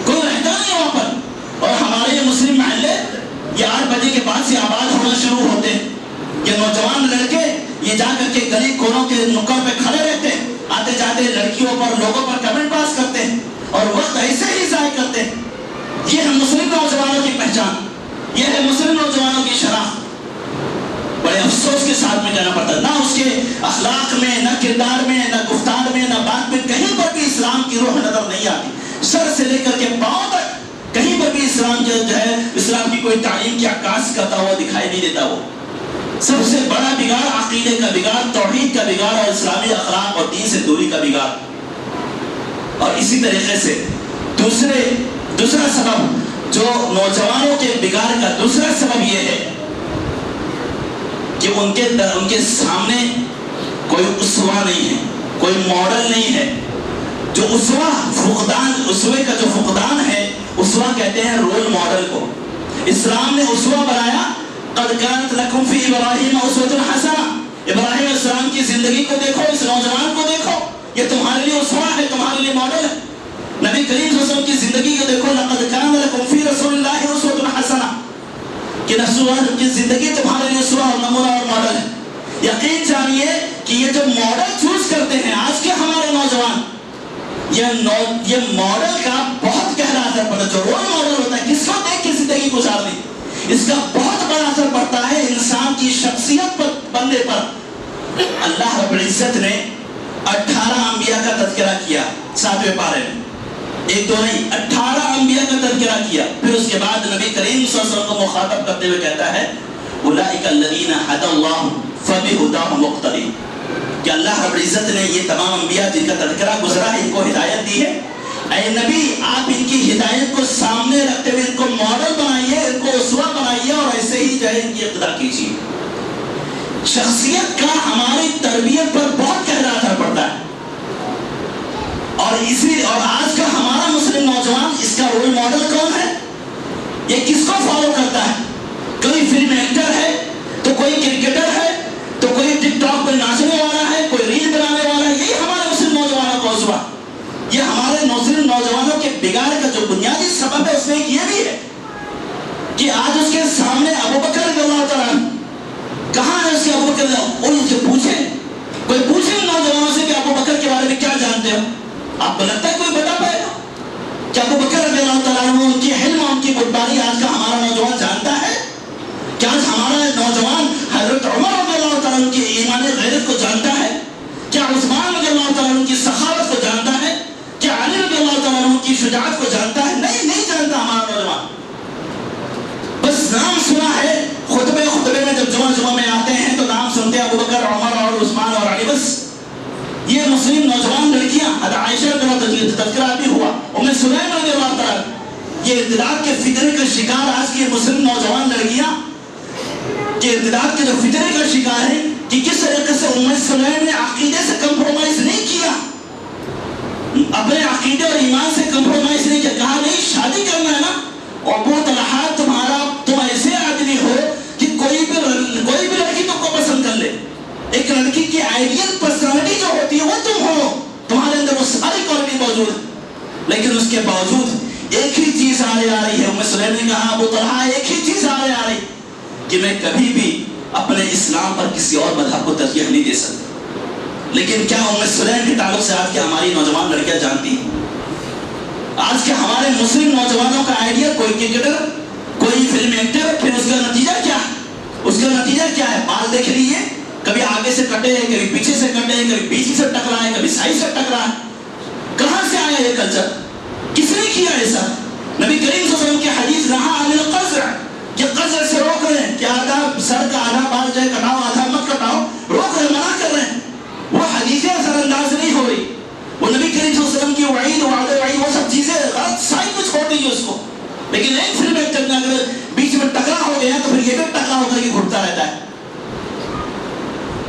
کوئی رہتا نہیں وہاں پر. اور ہمارے یہ مسلم محلے یہ 8 بجے کے بعد سے آباد ہونا شروع ہوتے ہیں. یہ نوجوان لڑکے یہ جا کر کے گلی کونوں کے نکڑ پہ کھڑے رہتے ہیں، آتے جاتے لڑکیوں پر، لوگوں پر کمنٹ پاس کرتے ہیں اور وقت ایسے ہی ضائع کرتے ہیں. یہ ہے مسلم نوجوانوں کی پہچان، یہ ہے مسلم نوجوانوں کی شناخت. بڑے افسوس کے ساتھ میں کہنا پڑتا ہے، نہ اس کے اخلاق میں، نہ کردار میں، نہ گفتار میں، نہ بات میں کہیں پر بھی اسلام کی روح نظر نہیں آتی. سر سے لے کر کے پاؤں تک کہیں پر بھی اسلام جو ہے، اسلام کی کوئی تعلیم کی عکاس کرتا ہوا دکھائی نہیں دیتا. وہ سب سے بڑا بگاڑ عقیدے کا بگاڑ، توحید کا بگاڑ اور اسلامی اخلاق اور دین سے دوری کا بگاڑ. اور اسی طریقے سے دوسرا سبب جو نوجوانوں کے بگاڑ کا دوسرا سبب یہ ہے کہ ان کے سامنے کوئی اسوہ نہیں ہے، کوئی ماڈل نہیں ہے. جو اسوے کا جو فقدان ہے، اسوہ کہتے ہیں رول ماڈل کو. اسلام نے اسوہ بنایا، قد كانت لكم في ابراہیم اسوۃ حسنہ. ابراہیم علیہ السلام کی زندگی کو دیکھو، اس نوجوان کو دیکھو، یہ تمہارے لیے اسوہ ہے، تمہارے لیے ماڈل ہے. نبی کریم صلی اللہ علیہ وسلم کی زندگی کو دیکھو، لقد كان لكم في رسول الله اسوۃ حسنہ، کہ رسول اللہ کی زندگی تمہارے لیے اسوہ اور نمونہ اور ماڈل ہے. یقین جانیے کہ یہ جو ماڈل چوز کرتے ہیں آج کے ہمارے نوجوان، یہ ماڈل کا بہت گہرا اثر پڑتا ہے. جو رول ماڈل ہوتا ہے، کس کو دیکھ کے زندگی گزارنی، اس کا بہت بڑا اثر پڑتا ہے انسان کی شخصیت پر، بندے پر. اللہ رب العزت نے 18 انبیاء کا تذکرہ کیا 7ویں پارے میں، 1-2 نہیں، 18 انبیاء کا تذکرہ کیا. پھر اس کے بعد نبی کریم صلی اللہ علیہ وسلم کو مخاطب کرتے ہوئے کہتا ہے اولئک الذین ھدی اللہ فبہداہ مقتدی، کہ اللہ رب العزت نے یہ تمام انبیاء جن کا تذکرہ گزرا ہے ان کو ہدایت دی ہے. اے نبی، آپ ان کی ہدایت کو سامنے رکھتے ہوئے ان کو ماڈل بنائیے، ان کو اسوہ بنائیے اور ایسے ہی جو ہے ان کی اقتدا کیجیے. شخصیت کا ہماری تربیت پر بہت گہرا اثر پڑتا ہے. اور آج کا ہمارا مسلم نوجوان، اس کا رول ماڈل کون ہے؟ یہ کس کو فالو کرتا ہے؟ کوئی فلم ایکٹر ہے، تو کوئی کرکٹر ہے، تو کوئی ٹک ٹاک پہ ناچنے والا ہے، کوئی ریل بنانے والا ہے. یہی ہمارے مسلم نوجوانوں کا اسوہ. یہ ہمارے مسلم نوجوانوں کے بگاڑ کا جو بنیادی سبب ہے، اس میں یہ بھی ہے کہ آج اس کے سامنے ابوبکر رضی اللہ تعالیٰ عنہ، کہاں ہے اس کے ابوبکر رضی اللہ عنہ؟ ان سے پوچھیں، کوئی پوچھیں نوجوانوں سے کہ ابوبکر کے بارے میں کیا جانتے ہو؟ آپ کو لگتا ہے کوئی بتا پائے گا کہ ابوبکر رضی اللہ تعالیٰ عنہ، ان کی حلم، ان کی بردباری آج کا ہمارا نوجوان جانتا ہے؟ کیا آج ہمارا نوجوان حضرت عمر رضی اللہ تعالیٰ عنہ کی ایمان غیرت کو جانتا ہے؟ کیا عثمان رضی اللہ تعالیٰ عنہ کی سخاوت کو جانتا ہے؟ کیا علی رضی اللہ تعالیٰ عنہ کی شجاعت کو جانتا ہے؟ نہیں جانتا ہمارا نوجوان. بس نام سنا ہے، خطبے میں جب جمعہ میں آتے ہیں تو نام سنتے ہیں ابوبکر، عمر اور عثمان اور علی. بس یہ مسلم نوجوان لڑکیاں، حضرت عائشہ کا تذکرہ بھی ہوا، ام سلیم رضی اللہ تعالیٰ، یہ ارتداد کے فتنے کا شکار آج کی مسلم نوجوان لڑکیاں، کہ ارتداد کے جو فتنے کا شکار ہے، کہ کس طریقے سے ام سلیم نے عقیدے سے کمپرومائز نہیں کیا، اپنے عقیدے اور ایمان سے کمپرومائز نہیں کیا، کہا نہیں شادی کرنا ہے نا، ابو طلحہ تم ایسے آدمی ہو کہ کوئی بھی لڑکی تم کو پسند کر لے، ایک لڑکی کی آئیڈیل پرسنالٹی جو ہوتی ہے وہ تم ہو، تمہارے اندر وہ ساری کوالٹی موجود ہے، لیکن اس کے باوجود ایک ہی چیز آگے آ رہی ہے، ام سلیم نے کہا ابو طلحہ ایک ہی چیز آگے آ رہی کہ میں کبھی بھی اپنے اسلام پر کسی اور مذہب کو ترجیح نہیں دے سکتا۔ لیکن کیا ام سلیم کے تعلق سے آج کے ہماری نوجوان لڑکیاں جانتی ہیں؟ آج کے ہمارے مسلم نوجوانوں کا آئیڈیا کوئی کرکٹر، کوئی فلم ایکٹر، پھر اس کا نتیجہ کیا ہے؟ اس کا نتیجہ کیا ہے؟ بال دیکھ لیجیے، کبھی آگے سے کٹے ہیں، کبھی پیچھے سے کٹے ہیں، کبھی بیچ سے ٹکرا ہے، کبھی سائڈ سے ٹکرا ہے۔ کہاں سے آیا یہ کلچر؟ کس نے کیا ایسا؟ نبی کریم صلی اللہ علیہ وسلم کی حدیث نہا عن القزع، کہ قزع سے روک رہے ہیں کہ آدھا سر کا آدھا بال جو ہے کٹاؤ، آدھا مت کٹاؤ، روک رہے ہیں، منع کر رہے ہیں۔ وہ حدیثیں اثر انداز نہیں ہو رہی، وہ نبی کریم صلی اللہ علیہ وسلم کی وعید وعید وہ سب چیزیں غلط سائڈ میں چھوڑ دیجیے اس کو، لیکن ایک فلم ایکٹر میں اگر بیچ میں ٹکرا ہو گیا تو پھر یہ بھی ٹکرا ہو کر کے گھٹتا رہتا ہے۔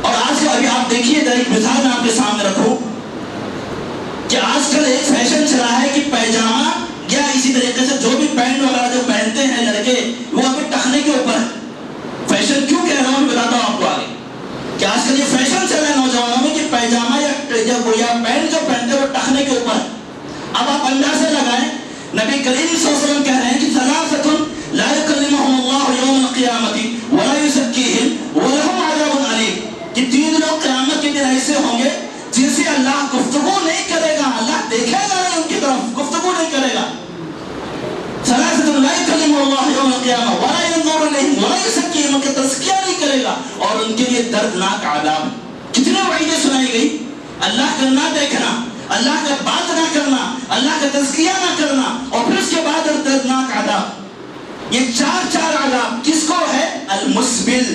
اور آج کل ابھی آپ دیکھیے، ایک مثال میں آپ کے سامنے رکھوں کہ آج کل ایک فیشن چلا ہے کہ پیجامہ یا اسی طریقے سے جو بھی پینٹ وغیرہ جو پہنتے ہیں لڑکے وہ ابھی ٹخنے کے اوپر ہے۔ فیشن کیوں کہہ رہا ہوں بتاتا ہوں آپ کو آگے، کہ آج کل یہ فیشن چل رہا ہے نوجوانوں میں کہ پیجامہ یا پینٹ جو پہنتے ہیں وہ ٹخنے کے اوپر ہے۔ اب آپ اندازہ لگائیں، نبی کریم صلی اللہ علیہ وسلم کہہ رہے ہیں کہ ثلاثۃ لا یکلمہم اللہ یوم القیامۃ ولا یزکیہم ولہم عذاب علیم، کہ تین لوگ قیامت کے دن ایسے ہوں گے جن سے اللہ گفتگو نہیں کرے گا، اللہ دیکھے گا نہیں ان کی طرف، گفتگو نہیں کرے گا۔ ثلاثۃ لا یکلمہم اللہ یوم القیامہ ولا ینظر الیہم ولا یزکیہم، ان کا تزکیہ نہیں کرے گا اور ان کے لیے دردناک عذاب۔ کتنے وعیدیں سنائی گئی، اللہ کا نہ دیکھنا، اللہ کا بات نہ کرنا، اللہ کا تزکیہ نہ کرنا، اور پھر اس کے بعد دردناک عذاب۔ یہ چار عذاب کس کو ہے؟ المسبل،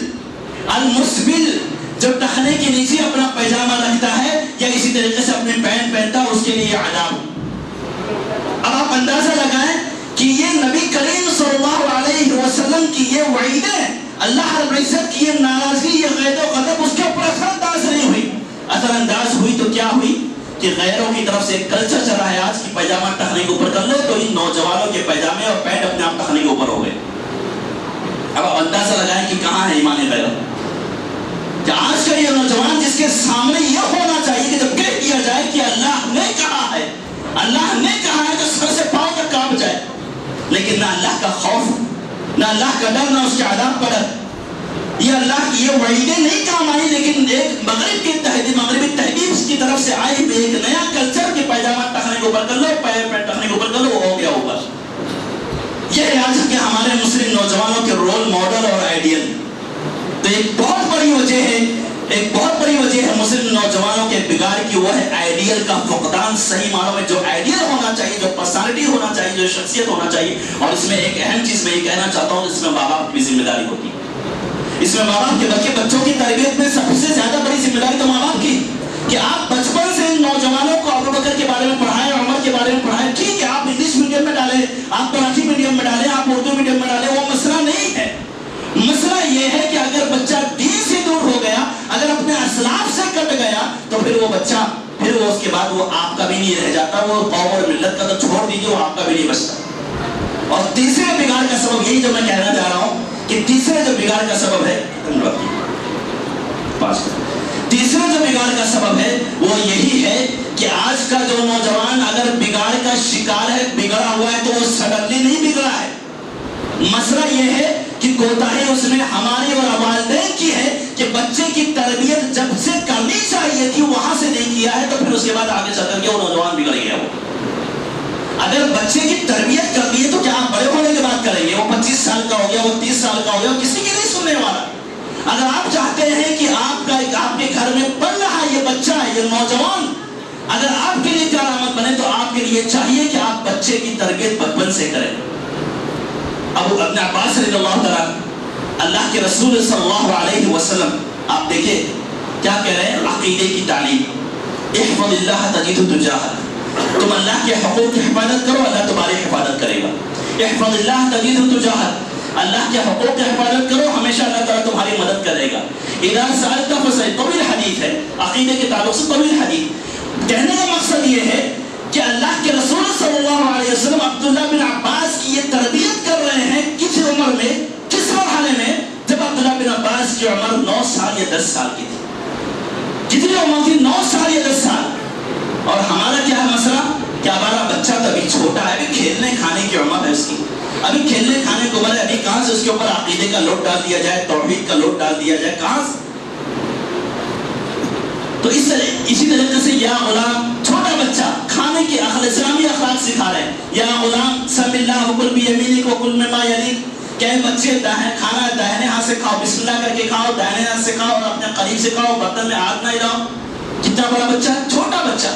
المسبل جو ٹخنے کے نیچے اپنا پیجامہ رکھتا ہے یا اسی طریقے سے اپنے پینٹ پہنتا ہے، اس کے لیے عذاب۔ اب آپ اندازہ لگائیں کہ یہ نبی کریم صلی اللہ علیہ وسلم کی یہ وعیدیں، اللہ رب العزت کی یہ ناراضگی، یہ غید و غضب اس کے اوپر اثر انداز نہیں ہوئی۔ اثر انداز ہوئی تو کیا ہوئی کہ غیروں کی طرف سے ایک کلچر چلا ہے آج کی پیجامہ ٹخنے کے اوپر کر لو، تو ان نوجوانوں کے پیجامے اور پینٹ اپنے آپ ٹخنے کے اوپر ہو گئے۔ اب آپ اندازہ لگائیں کہ کہاں ہے ایمان غیرت، کہ آج کا یہ نوجوان جس کے سامنے یہ ہونا چاہیے کہ جب کہہ دیا جائے کہ اللہ نے کہا ہے، اللہ نے کہا ہے، تو سر سے پاؤں تک کانپ جائے، لیکن نہ اللہ کا خوف، نہ اللہ کا ڈر، نہ اس کے عذاب کا ڈر۔ یہ اللہ کی یہ وعیدیں نہیں کام آئی، لیکن ایک مغربی تہذیب کی طرف سے آئی ہوئی ایک نیا کلچر کہ پیجامہ ٹخنے کے اوپر کر لو، پینٹ ٹخنے کے اوپر کر لو، وہ ہو گیا اوپر۔ یہ آج کے ہمارے مسلم نوجوانوں کے رول ماڈل اور آئیڈیل۔ تو ایک بہت بڑی وجہ ہے مسلم نوجوانوں کے بگاڑ کی، وہ ہے آئیڈیل کا فقدان۔ صحیح معنوں میں جو آئیڈیل ہونا چاہیے، جو پرسنالٹی ہونا چاہیے، جو شخصیت ہونا چاہیے۔ اور اس میں ایک اہم چیز میں یہ کہنا چاہتا ہوں، اس میں ماں باپ کی ذمہ داری ہوتی ہے۔ اس میں ماں باپ کے بلکہ بچوں کی تربیت میں سب سے زیادہ بڑی ذمہ داری تو ماں باپ کی، کہ آپ بچپن سے ان نوجوانوں کو ابوبکر کے بارے میں پڑھائیں، عمر کے بارے میں پڑھائیں۔ ٹھیک ہے، آپ انگلش میڈیم میں ڈالیں، آپ مراٹھی میڈیم میں ڈالیں، آپ اردو میڈیم میں ڈالیں، وہ مسئلہ نہیں ہے۔ مسئلہ یہ ہے کہ اگر بچہ دین سے دور ہو گیا، اگر اپنے اسلاف سے کٹ گیا، تو پھر وہ بچہ پھر وہ اس کے بعد وہ آپ کا بھی نہیں رہ جاتا، وہ قوم اور ملت کا تو چھوڑ دیجیے، وہ آپ کا بھی نہیں بچتا۔ اور تیسرے بگاڑ کا سبب یہی جو میں کہنا چاہ رہا ہوں کہ تیسرے جو بگاڑ کا سبب ہے، تیسرا جو بگاڑ کا سبب ہے وہ یہی ہے کہ آج کا جو نوجوان اگر بگاڑ کا شکار ہے، بگڑا ہوا ہے، تو وہ سڈنلی نہیں بگڑا ہے۔ مسئلہ یہ ہے کہ کوتاہی اس میں ہماری اور والدین کی ہے کہ بچے کی تربیت جب سے کرنی چاہیے تھی وہاں سے نہیں کیا ہے، تو پھر اس کے بعد آگے چل کر کے وہ نوجوان بگڑ گیا۔ وہ اگر بچے کی تربیت کرنی ہے تو کیا آپ بڑے ہونے کی بات کریں گے؟ وہ 25 سال کا ہو گیا، وہ 30 سال کا ہو گیا، کسی کی نہیں سننے والا۔ اگر آپ چاہتے ہیں کہ آپ کے گھر میں پڑھ رہا یہ بچہ، یہ نوجوان اگر آپ کے لیے کرامت بنے، تو آپ کے لیے چاہیے کہ آپ بچے کی تربیت بچپن سے کریں۔ ابو ابن عباس رضی اللہ تعالیٰ، اللہ کے رسول صلی اللہ علیہ وسلم، آپ دیکھیں کیا کہہ رہے ہیں، عقیدے کی تعلیم۔ احفظ اللہ تجدہ تجاہک، تم اللہ کے حقوق کی حفاظت کرو، اللہ تمہاری حفاظت کرے گا. احفظ اللہ تجدہ تجاہک، اللہ کے حقوق کی حفاظت کرو، ہمیشہ اللہ تعالیٰ تمہاری مدد کرے گا. اذا سألت فاسأل، طویل حدیث ہے، عقیدے کے تعلق سے طویل حدیث. کہنے کا مقصد یہ ہے کہ اللہ کے رسول صلی اللہ علیہ وسلم عبداللہ بن عباس کی یہ تربیت کر رہے ہیں کس عمر میں، کس مرحلے میں؟ جب عبداللہ بن عباس کی عمر 9 سال یا 10 سال کی تھی. کتنی عمر تھی؟ 9 سال یا 10 سال. اور ہمارا کیا ہے مسئلہ کہ ہمارا بچہ تو ابھی چھوٹا ہے، ابھی کھیلنے کھانے کی عمر ہے اس کی، ابھی کھیلنے کھانے کی عمر ہے، ابھی کہاں سے اس کے اوپر عقیدے کا لوٹ ڈال دیا جائے، توحید کا لوٹ ڈال دیا جائے، کہاں سے؟ تو اسی طریقے سے یا غلام، چھوٹا بچہ کھانے کی اسلامی اخلاق سکھا رہے ہیں. یا غلام سم اللہ وکل بیمینک وکل مما یلیک، کہ بچے کھانا داہنے ہاتھ سے کھاؤ، بسم اللہ کر کے کھاؤ، داہنے ہاتھ سے کھاؤ اور اپنے قریب سے کھاؤ، برتن میں ہاتھ نہ ہلاؤ. کتنا بڑا بچہ؟ چھوٹا بچہ،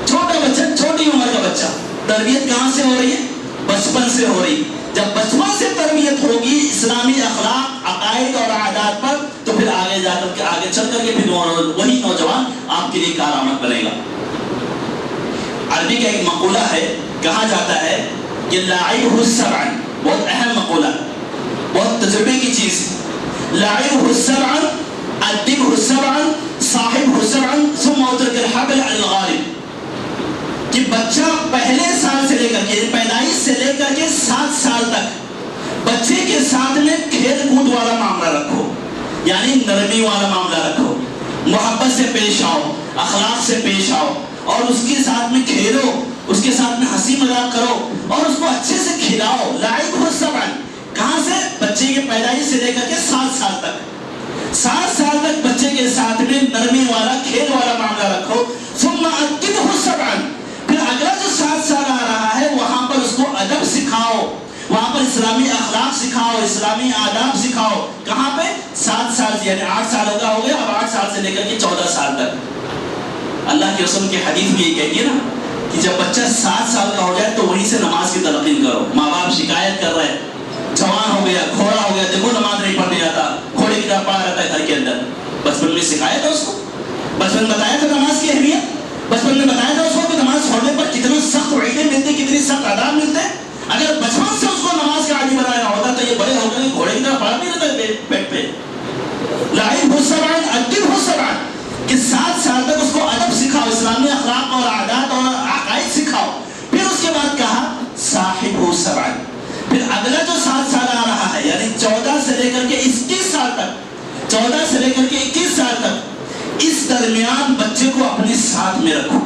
چھوٹا بچہ، چھوٹی عمر کا بچہ. تربیت کہاں سے ہو رہی ہے؟ بچپن سے ہو رہی. جب بچپن سے تربیت ہوگی اسلامی اخلاق، عقائد اور عادات پر، تو پھر آگے جا کر کے آگے چل کر کے پھر وہی نوجوان آپ کے لیے کارآمد بنے گا. عربی کا ایک مقولہ ہے، کہا جاتا ہے کہ لاعبہ السبع، بہت اہم مقولہ، بہت تجربے کی چیز. لاعبہ السبع ادبہ السبع صاحبہ السبع ثم اترک الحبل علی الغارب، کہ بچہ پہلے سال سے لے کر کے، پیدائش سے لے کر کے 7 سال تک بچے کے ساتھ میں کھیل کود والا معاملہ رکھو، یعنی نرمی والا معاملہ رکھو، محبت سے پیش آؤ، اخلاق سے پیش آؤ، اور اس کے ساتھ میں کھیلو، اس کے ساتھ میں ہنسی مذاق کرو اور اس کو اچھے سے کھلاؤ. لاعبہ السبع، کہاں سے؟ بچے کے پیدائش سے لے کر کے 7 سال تک، 7 سال تک بچے کے ساتھ میں نرمی والا کھیل والا معاملہ رکھو. ثم ادبہ السبع، پھر اگلا جو 7 سال آ رہا ہے وہاں پر اس کو ادب سکھاؤ، وہاں پر اسلامی اخلاق سکھاؤ، اسلامی آداب سکھاؤ. کہاں پہ؟ 7 سال سے، یعنی 8 سال ہو گیا، اب 8 سال سے لے کر کے 14 سال تک. اللہ کے رسول کی حدیث میں یہ کہتی ہے نا کہ جب بچہ 7 سال کا ہو جائے تو وہیں سے نماز کی تلقین کرو. ماں باپ شکایت کر رہے ہیں، جوان ہو گیا، گھوڑا ہو گیا، دیکھو نماز نہیں پڑھنے جاتا، گھوڑے کی طرح پڑا رہتا ہے گھر کے اندر. بچپن میں سکھایا تھا اس کو، بچپن میں بتایا تھا نماز کی اہمیت، بچپن میں بتایا تھا اس کو کہ نماز چھوڑنے پر کتنا سخت وعیدیں ملتی، کتنی سخت عذاب ملتے ہیں. اگر بچپن سے اس کو نماز کا عادی بنایا ہوتا تو یہ بڑے ہو کر گھوڑے کی طرح پڑا نہیں رہتا پیٹ پہ. لاعبہ السبع ادبہ السبع، کہ 7 سال تک اس کو ادب سکھاؤ، اسلامی اخلاق اور عادات اور عقائد سکھاؤ. پھر اس کے بعد کہا صاحبہ السبع، پھر اگلا جو 7 سال آ رہا ہے یعنی 14 سے لے کر کے 21 سال تک، 14 سے لے کر کے 21 سال تک، اس درمیان بچے کو اپنے ساتھ میں رکھو.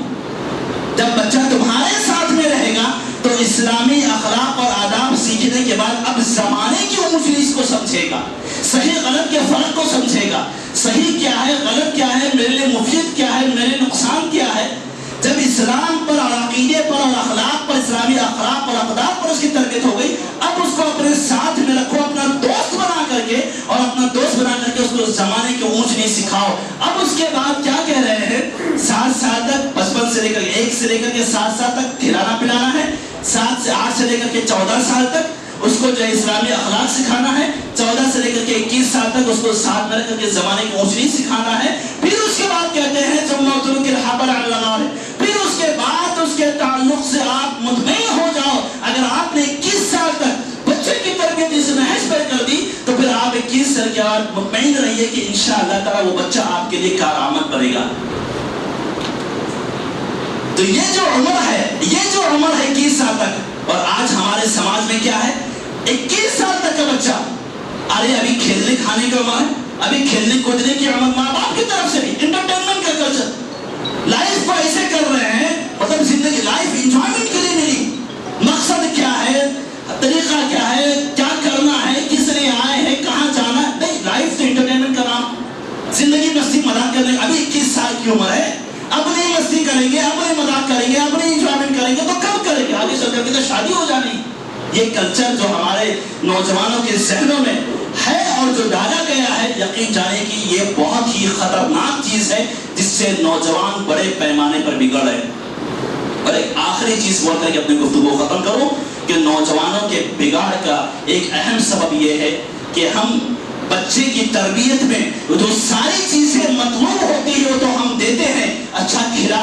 جب بچہ تمہارے ساتھ میں رہے گا تو اسلامی اخلاق اور آداب سیکھنے کے بعد اب زمانے کی اونچ نیچ کو سمجھے گا، صحیح غلط کے فرق کو سمجھے گا، صحیح کیا ہے، غلط کیا ہے، میرے لیے مفید کیا ہے، میرے نقصان کیا ہے. جب اسلام پر اور عقیدے پر اور اخلاق پر، اسلامی اخلاق اور اقدار پر اس کی تربیت ہو گئی، اب اس کو اپنے ساتھ میں رکھو، اپنا دوست بنا کر کے، اور اپنا دوست بنا کر کے اس کو زمانے کی اونچ نیچ سکھاؤ. اب اس کے بعد کیا کہہ رہے ہیں؟ 7 سال تک، بچپن سے لے کر 1 سے لے کر کے 7 سال تک کھلانا پلانا ہے، 7 سے 8 سے لے کر کے 14 سال تک اس کو جو ہے اسلامی اخلاق سکھانا ہے، 14 سے لے کر کے 21 سال تک اس کو ساتھ میں رکھ کر کے زمانے کی اونچ نیچ سکھانا ہے. پھر اس کے بعد کہتے ہیں ثم اترک الحبل علی الغارب، پھر اس کے بعد اس کے تعلق سے آپ مطمئن ہو جاؤ. اگر آپ نے 21 سال تک بچے کی تربیت اس نہج پر کر دی تو پھر آپ 21 سال کے بعد مطمئن رہیے کہ انشاءاللہ تعالی وہ بچہ آپ کے لیے کارآمد بنے گا. تو یہ جو عمر ہے 21 سال تک، اور آج ہمارے سماج میں کیا ہے؟ 21 سال تک کا بچہ، ارے ابھی کھیلنے کھانے کی عمر ہے، ابھی کھیلنے کودنے کی عمر، ماں باپ کی طرف سے بھی انٹرٹینمنٹ کا کلچر، لائف کو ایسے کر رہے ہیں، مطلب زندگی لائف انجوائمنٹ کے لیے ملی. مقصد کیا ہے، طریقہ کیا ہے، کیا کرنا ہے، کس لیے آئے ہیں، کہاں جانا ہے؟ نہیں، لائف تو انٹرٹینمنٹ کا نام، زندگی مستی مذاق کرنے. ابھی 21 سال کی عمر ہے، اب نہیں مستی کریں گے، اب نہیں مذاق کریں گے، اب نہیں انجوائمنٹ کریں گے تو کب کریں گے؟ آگے چل کر کے تو شادی ہو جانی. یہ کلچر جو ہمارے نوجوانوں کے ذہنوں میں ہے اور جو ڈالا گیا ہے، یقین جانے کی یہ بہت ہی خطرناک چیز ہے جس سے نوجوان بڑے پیمانے پر بگڑ رہے ہیں. اور ایک آخری چیز بول کر کے اپنی گفتگو ختم کروں کہ نوجوانوں کے بگاڑ کا ایک اہم سبب یہ ہے کہ ہم بچے کی تربیت میں جو ساری چیزیں مطلوب ہوتی ہے وہ تو ہم دیتے ہیں، اچھا کھلا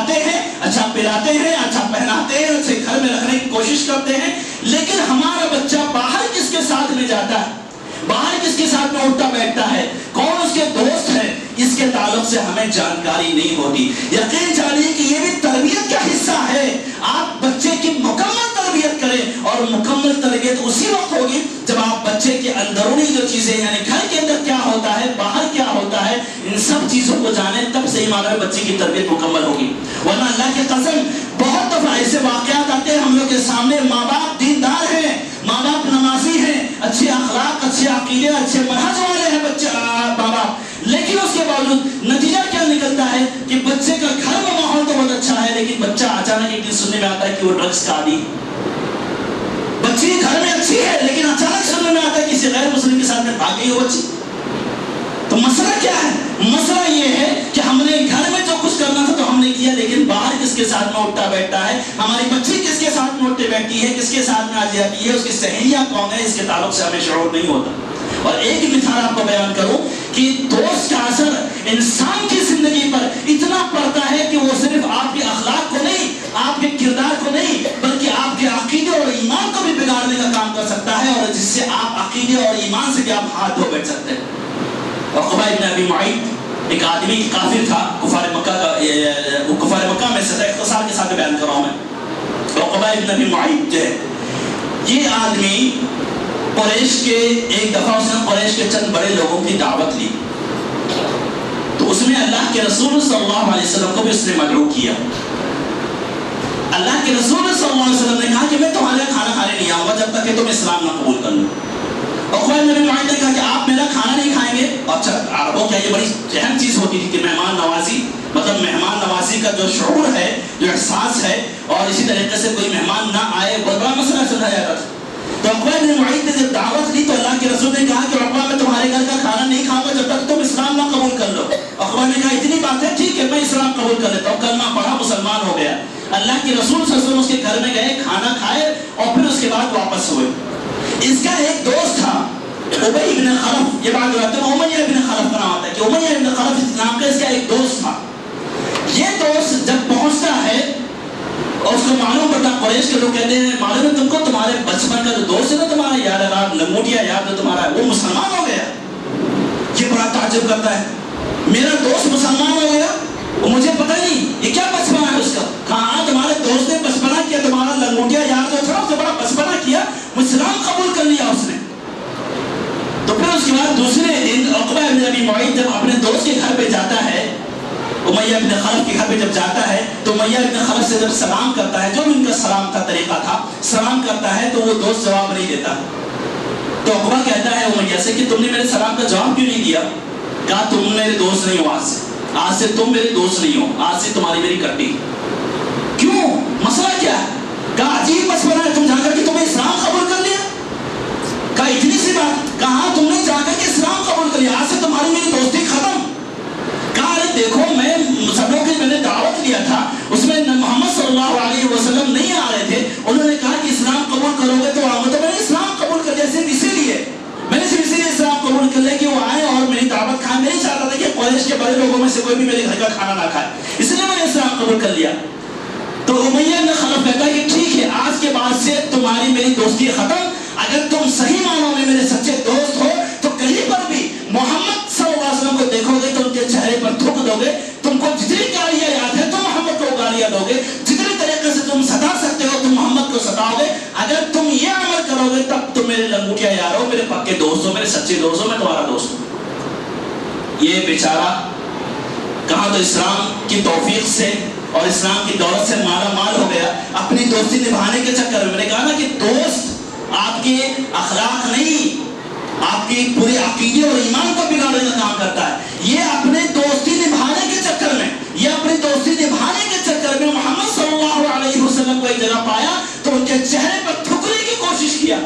لاتے ہیں اسے گھر میں رکھنے کی کوشش کرتے ہیں، لیکن ہمارا بچہ باہر کس کے ساتھ میں جاتا ہے، باہر کس کے ساتھ میں اٹھتا بیٹھتا ہے، کون اس کے دوست ہے، اس کے تعلق سے ہمیں جانکاری نہیں ہوتی۔ یقین جانیے کہ یہ بھی تربیت کا حصہ ہے۔ آپ بچے کی مکمل تربیت کریں، اور مکمل تربیت اسی وقت ہوگی جب آپ بچے کے اندرونی جو چیزیں، یعنی گھر کے اندر کیا ہوتا ہے، باہر کیا ہوتا ہے، ان سب چیزوں کو جانیں، تب صحیح معنی میں بچے کی تربیت مکمل ہوگی۔ ورنہ اللہ کی قسم بہت دفعہ ایسے واقعات آتے ہیں ہم لوگ کے سامنے، ماں باپ دیندار ہیں، ماں باپ نمازی ہیں، اچھے اخلاق، اچھے عقیدے، اچھے منہج والے ہیں بچے ماں باپ، لیکن اس کے باوجود نتیجہ کیا نکلتا ہے کہ بچے کا گھر میں ماحول تو بہت اچھا ہے، لیکن بچہ اچانک ایک دن سننے میں آتا ہے کہ وہ ڈرگس کا عادی ہے۔ بچی گھر میں اچھی ہے، لیکن اچانک سننے میں آتا ہے کسی غیر مسلم کے ساتھ میں بھاگ گئی ہو بچی۔ تو مسئلہ کیا ہے؟ مسئلہ یہ ہے کہ ہم نے گھر میں جو کچھ کرنا تھا تو ہم نے کیا، لیکن باہر کس کے ساتھ میں اٹھتا بیٹھتا ہے، ہماری بچی کس کے ساتھ میں اٹھتے بیٹھتی ہے، کس کے ساتھ میں آ جاتی ہے، اس کی سہیلیاں کون ہے، اس کے تعلق سے ہمیں شعور نہیں ہوتا۔ اور ایک مثال آپ کو بیان کروں کہ دوست کا اثر انسان کی زندگی پر اتنا پڑتا ہے کہ وہ صرف آپ کے اخلاق کو نہیں، آپ کے کردار کو نہیں، بلکہ آپ کے عقیدے اور ایمان کو بھی بگاڑنے کا کام کر سکتا ہے، اور جس سے آپ عقیدے اور ایمان سے بھی آپ ہاتھ دھو بیٹھ سکتے ہیں۔ عقبہ ابن ابی معیط ایک آدمی کافر تھا، کفار مکہ میں سے تھا، اختصار کے ساتھ بیان کر رہا ہوں میں۔ عقبہ ابن ابی معیط جو ہے، یہ آدمی قریش کے، ایک دفعہ اس نے قریش کے چند بڑے لوگوں کی دعوت لی، تو اس میں اللہ کے رسول صلی اللہ علیہ وسلم کو بھی اس نے مدعو کیا۔ اللہ کے رسول صلی اللہ علیہ وسلم نے کہا کہ میں تمہارے کھانا کھانے نہیں آؤں گا جب تک کہ تم اسلام نہ قبول کر لو۔ عقبہ بن ابی معیط نے کہا کہ آپ میرا کھانا نہیں کھائیں گے؟ اچھا، عربوں کیا یہ بڑی اہم چیز ہوتی تھی کہ مہمان نوازی، مطلب مہمان نوازی کا جو شعور ہے، جو احساس ہے، اور اسی طریقے سے کوئی مہمان نہ آئے، بہت بڑا مسئلہ سمجھا جاتا تھا۔ تو عقبہ بن معیط نے جب دعوت لی تو اللہ کے رسول نے کہا کہ عقبہ میں تمہارے گھر کا کھانا نہیں کھاؤں گا جب تک تم اسلام نہ قبول کر لو۔ عقبہ نے کہا اتنی بات ہے، ٹھیک ہے میں اسلام قبول کر لیتا ہوں، کلمہ پڑھا، مسلمان ہو گیا۔ اللہ کے رسول صلی اللہ علیہ وسلم اس کے گھر میں گئے، کھانا کھائے، اور پھر اس کے بعد واپس ہوئے۔ اس کا ایک دوست تھا ابی بن خلف، یہ بات روایت میں امیہ بن خلف کا نام آتا ہے کہ امیہ بن خلف اس نام کا اس کا ایک دوست تھا۔ یہ دوست جب پہنچتا ہے اور اس کو معلوم پڑتا، قریش کے لوگ کہتے ہیں معلوم ہے تم کو، تمہارے بچپن کا جو دوست ہے نا تمہارا یار لنگوٹیا یار جو تمہارا ہے وہ مسلمان ہو گیا۔ یہ بڑا تعجب کرتا ہے، میرا دوست مسلمان ہو گیا، وہ مجھے پتہ نہیں، یہ کیا بچپنا ہے اس کا؟ کہاں تمہارے دوست نے بچپنا کیا، تمہارا لنگوٹیا یار جو تھا اس نے بڑا بچپنا کیا، اسلام قبول کر لیا اس نے۔ تو پھر اس کے بعد دوسرے دن عقبہ بن ابی معیط جب اپنے دوست کے گھر پہ جاتا ہے، امیہ بن خلف کے گھر پہ جب جاتا ہے تو امیہ بن خلف سے جب سلام کرتا ہے، جو بھی ان کا سلام کا طریقہ تھا، سلام کرتا ہے تو وہ دوست جواب نہیں دیتا۔ تو عقبہ کہتا ہے امیہ سے کہ تم نے میرے سلام کا جواب کیوں نہیں دیا؟ کہا تم میرے دوست نہیں ہو، آج سے تم میرے دوست نہیں ہو، آج سے تمہاری میری کٹی۔ کیوں؟ مسئلہ کیا ہے؟ کہا عجیب مسئلہ ہے، تم جا کر کے تمہیں اسلام قبول کر لیا؟ کہا اتنی سی بات؟ کہا تم نے جا کر کے اسلام قبول کر لیا، آج سے تمہاری میری دوستی ختم۔ کہا ارے دیکھو میں سبوں کی میں نے دعوت لیا تھا، اس میں محمد صلی اللہ علیہ وسلم نہیں آ رہے تھے، انہوں نے کہا کہ اسلام قبول کرو گے تو آؤں گا، تو میں نے اسلام قبول کر لیا، صرف اسی لیے میں نے صرف اسی لیے اسلام قبول کر لیا کہ وہ آئے اور میری دعوت کھائے۔ میں نہیں چاہتا تھا کہ قریش کے بڑے لوگوں میں سے کوئی بھی میرے گھر کا کھانا نہ کھائے، اس لیے میں نے اسلام قبول کر لیا۔ تو امیہ بن خلف کہتا ہے کہ ٹھیک ہے، آج کے بعد سے تمہاری میری دوستی ختم، اگر تم صحیح معنوں میں میرے سچے دوست ہو تو کہیں پر بھی محمد صلی اللہ علیہ وسلم کو دیکھو گے تو ان کے چہرے پر تھوک دو گے، تم کو جتنی گالیاں یاد ہے تم محمد کو گالیاں دو گے، جتنی طریقے سے تم ستا سکتے ہو تم محمد کو ستاؤ گے، اگر تم یہ عمل کرو گے تب تم میرے لنگوٹیا یار ہو، میرے پکے دوست ہو، میرے سچے دوست ہو، میں تمہارا دوست ہوں۔ یہ بیچارہ کہاں تو اسلام کی توفیق سے اور اسلام کی دولت سے مالا مال ہو گیا، اپنی دوستی نبھانے کے چکر میں نے کہا نا کہ دوست آپ کے اخلاق نہیں، آپ کی پورے عقیدے اور ایمان کو بگاڑنے کا کام کرتا ہے۔ یہ اپنے دوستی نبھانے کے چکر میں، یہ اپنی دوستی نبھانے کے چکر میں محمد صلی اللہ علیہ وسلم کو ایک جگہ پایا تو ان کے چہرے پر تھکنے کی کوشش کیا،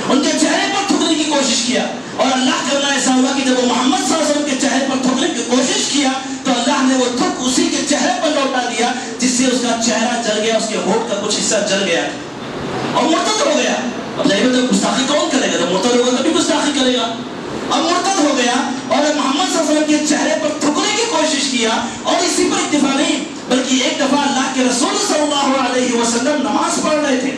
ان کے چہرے پر تھکنے کی کوشش کیا، اور اللہ کرنا ایسا ہوا کہ جب وہ محمد صلی اللہ علیہ وسلم کے چہرے پر تھکنے کی کوشش کیا تو اللہ نے وہ تھک اسی کے چہرے پر لوٹا دیا، جس سے اس کا چہرہ جل گیا، اس کے ہونٹ کا کچھ حصہ جل گیا اور مرتد ہو گیا۔ اب ظاہر ہے گستاخی کون کرے گا؟ جب مرتد ہوگا تبھی گستاخی کرے گا۔ اب مرتد ہو گیا اور محمد صلی اللہ علیہ وسلم کے چہرے پر تھکنے کی کوشش کیا، اور اسی پر اکتفا نہیں بلکہ ایک دفعہ اللہ کے رسول صلی اللہ علیہ وسلم نماز پڑھ رہے تھے.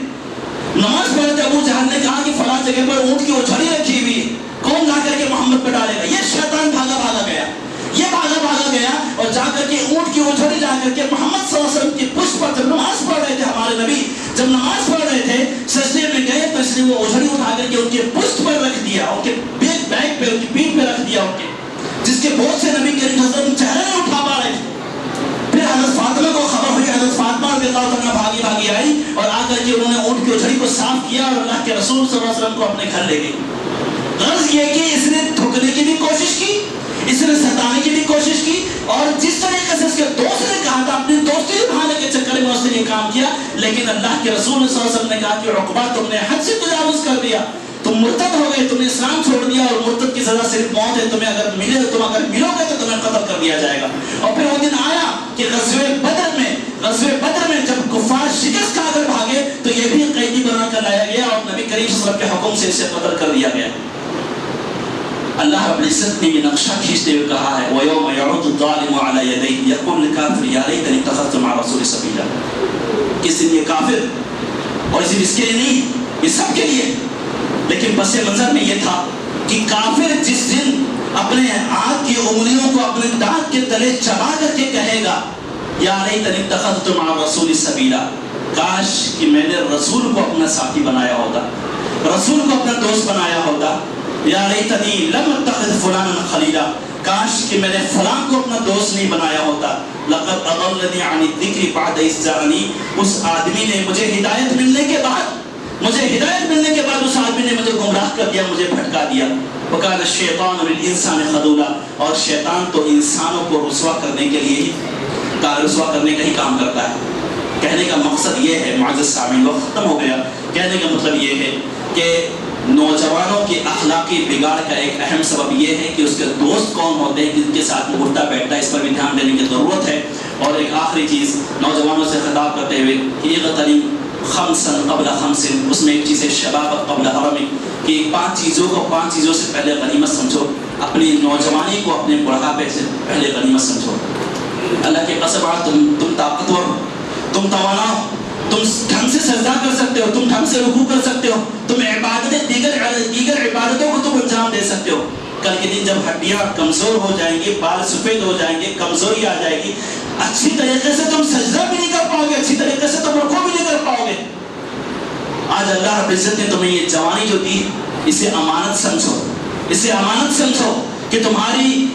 نماز پڑھ رہے. ابو جہل نے کہا کہ فلاں جگہ پر اونٹ کی اوچھڑی رکھی ہوئی ہے, کون لا کر کے محمد پہ ڈالے گا؟ یہ شیطان بھاگا بھاگا گیا, یہ بھاگا بھاگا گیا اور جا کر کے اونٹ کی اوچھڑی لا کر کے محمد صلی اللہ علیہ وسلم کی پشت پر, جب نماز پڑھ رہے تھے ہمارے نبی, جب نماز پڑھ رہے تھے سجدے میں گئے تو اس نے وہ اوچھڑی اٹھا کر کے ان کے پشت پر رکھ دیا, ان کے بیک پہ, ان کی پیٹھ پہ رکھ دیا, ان کے جس کے بوجھ سے نبی کریم صلی اللہ علیہ وسلم چہرے میں اٹھا پا رہے تھے. پھر حضرت فاطمہ کو خبر ہوئی, حضرت فاطمہ رضی اللہ عنہا بھاگی بھاگی آئی اور آ کر کے انہوں نے اونٹ کی اوچھڑی کو صاف کیا اور اللہ کے رسول صلی اللہ علیہ وسلم کو اپنے گھر لے گئی. غرض یہ کہ اس نے تھکنے کی بھی کوشش کی, اس نے ستانے کی بھی کوشش کی, اور جس طریقے سے اس کے دوست نے کہا تھا اپنی دوستی نبھانے کے چکر میں اس نے یہ کام کیا, لیکن اللہ کے رسول صلی اللہ علیہ وسلم نے کہا کہ عقبہ تم نے حد سے تجاوز کر دیا, تم مرتد ہو گئے, تم نے اسلام چھوڑ دیا اور مرتد کی سزا صرف موت ہے, تم اگر ملو گے تو تمہیں قتل کر دیا جائے گا. اور پھر وہ دن آیا کہ غزوہ بدر میں جب کفار شکست کھا کر بھاگے تو یہ بھی قیدی بنا کر لایا گیا اور نبی کریم صلی اللہ علیہ وسلم کے حکم سے اسے قتل کر دیا گیا. اللہ رب العزت نے یہ نقشہ کھینچتے ہوئے کہا ہے وَيَوْمَ يَعُضُ الظَّالِمُ عَلَى يَدَيْهِ يَقُولُ الْكَافِرُ يَا لَيْتَنِي اتَّخَذْتُ مَعَ الرَّسُولِ سَبِيلًا. کس دن یہ کافر, اور صرف اس کے لیے نہیں, یہ سب کے لیے, لیکن پس منظر میں یہ تھا کہ کافر جس دن اپنے ہاتھ کی انگلیوں کو اپنے دانت کے تلے چبا کر کے کہے گا یا لیتنی اتخذت مع الرسول سبیلا, کاش کہ میں نے رسول کو اپنا ساتھی بنایا ہوتا, رسول کو اپنا دوست بنایا ہوتا. یا لیتنی لم اتخذ فلانا خلیلا, کاش کہ میں نے فلاں کو اپنا دوست نہیں بنایا ہوتا. لقد اضلنی عن الذکر بعد اذ جاءنی, اس آدمی نے مجھے ہدایت ملنے کے بعد اس آدمی نے مجھے گمراہ کر دیا, مجھے بھٹکا دیا. وَقَالَ الشَّيْطَانُ لِلْإِنسَانِ خَذُولًا, اور شیطان تو انسانوں کو رسوا کرنے کے لیے ہی رسوا کرنے کا ہی کام کرتا ہے. کہنے کا مقصد یہ ہے معزز سامعین, وقت ختم ہو گیا, کہنے کا مطلب یہ ہے کہ نوجوانوں کی اخلاقی بگاڑ کا ایک اہم سبب یہ ہے کہ اس کے دوست کون ہوتے ہیں, جن کے ساتھ وہ اٹھتا بیٹھتا ہے, اس پر بھی دھیان دینے کی ضرورت ہے. اور ایک آخری چیز نوجوانوں سے خطاب کرتے ہوئے کہ اغتنم خمسا قبل خمس, اس میں ایک چیز ہے شباب قبل حرم, کہ 5 چیزوں سے پہلے غنیمت سمجھو. اپنی نوجوانی کو اپنے بڑھاپے سے پہلے غنیمت سمجھو. اللہ کے قسم تم طاقتور ہو, تم توانا ہو, تم ڈھنگ سے سجدہ کر سکتے ہو, تم ڈھنگ سے رکوع کر سکتے ہو, تم دیگر عبادتوں کو تم انجام دے سکتے ہو. کل کے دن جب ہڈیاں کمزور ہو جائیں گی, بال سفید ہو جائیں گے, کمزوری آ جائے گی, اچھی طریقے سے تم سجدہ بھی نہیں کر پاؤ گے, اچھی طریقے سے تم رکوع بھی نہیں کر پاؤ گے. آج اللہ رب العزت نے تمہیں یہ جوانی جو دی, اسے امانت سمجھو کہ تمہاری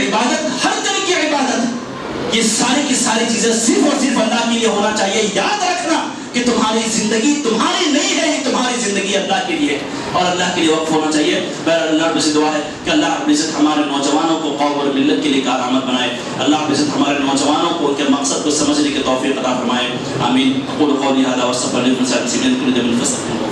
عبادت, ہر طرح کی عبادت, یہ ساری کی ساری چیزیں صرف اور صرف اللہ کے لیے ہونا چاہیے. یاد رکھنا کہ تمہاری زندگی تمہاری نہیں ہے, تمہاری زندگی اللہ کے لیے اور اللہ کے لیے وقف ہونا چاہیے. بہرحال اللہ رب سے دعا ہے کہ اللہ رب العزت ہمارے نوجوانوں کو قوم اور ملت کے لیے کارآمد بنائے. اللہ رب العزت ہمارے نوجوانوں کو ان کے مقصد کو سمجھنے کی توفیق عطا فرمائے. آمین. اقول قولی ھذا واستغفر لكم ولسائر المسلمین من كل ذنب فاستغفروه.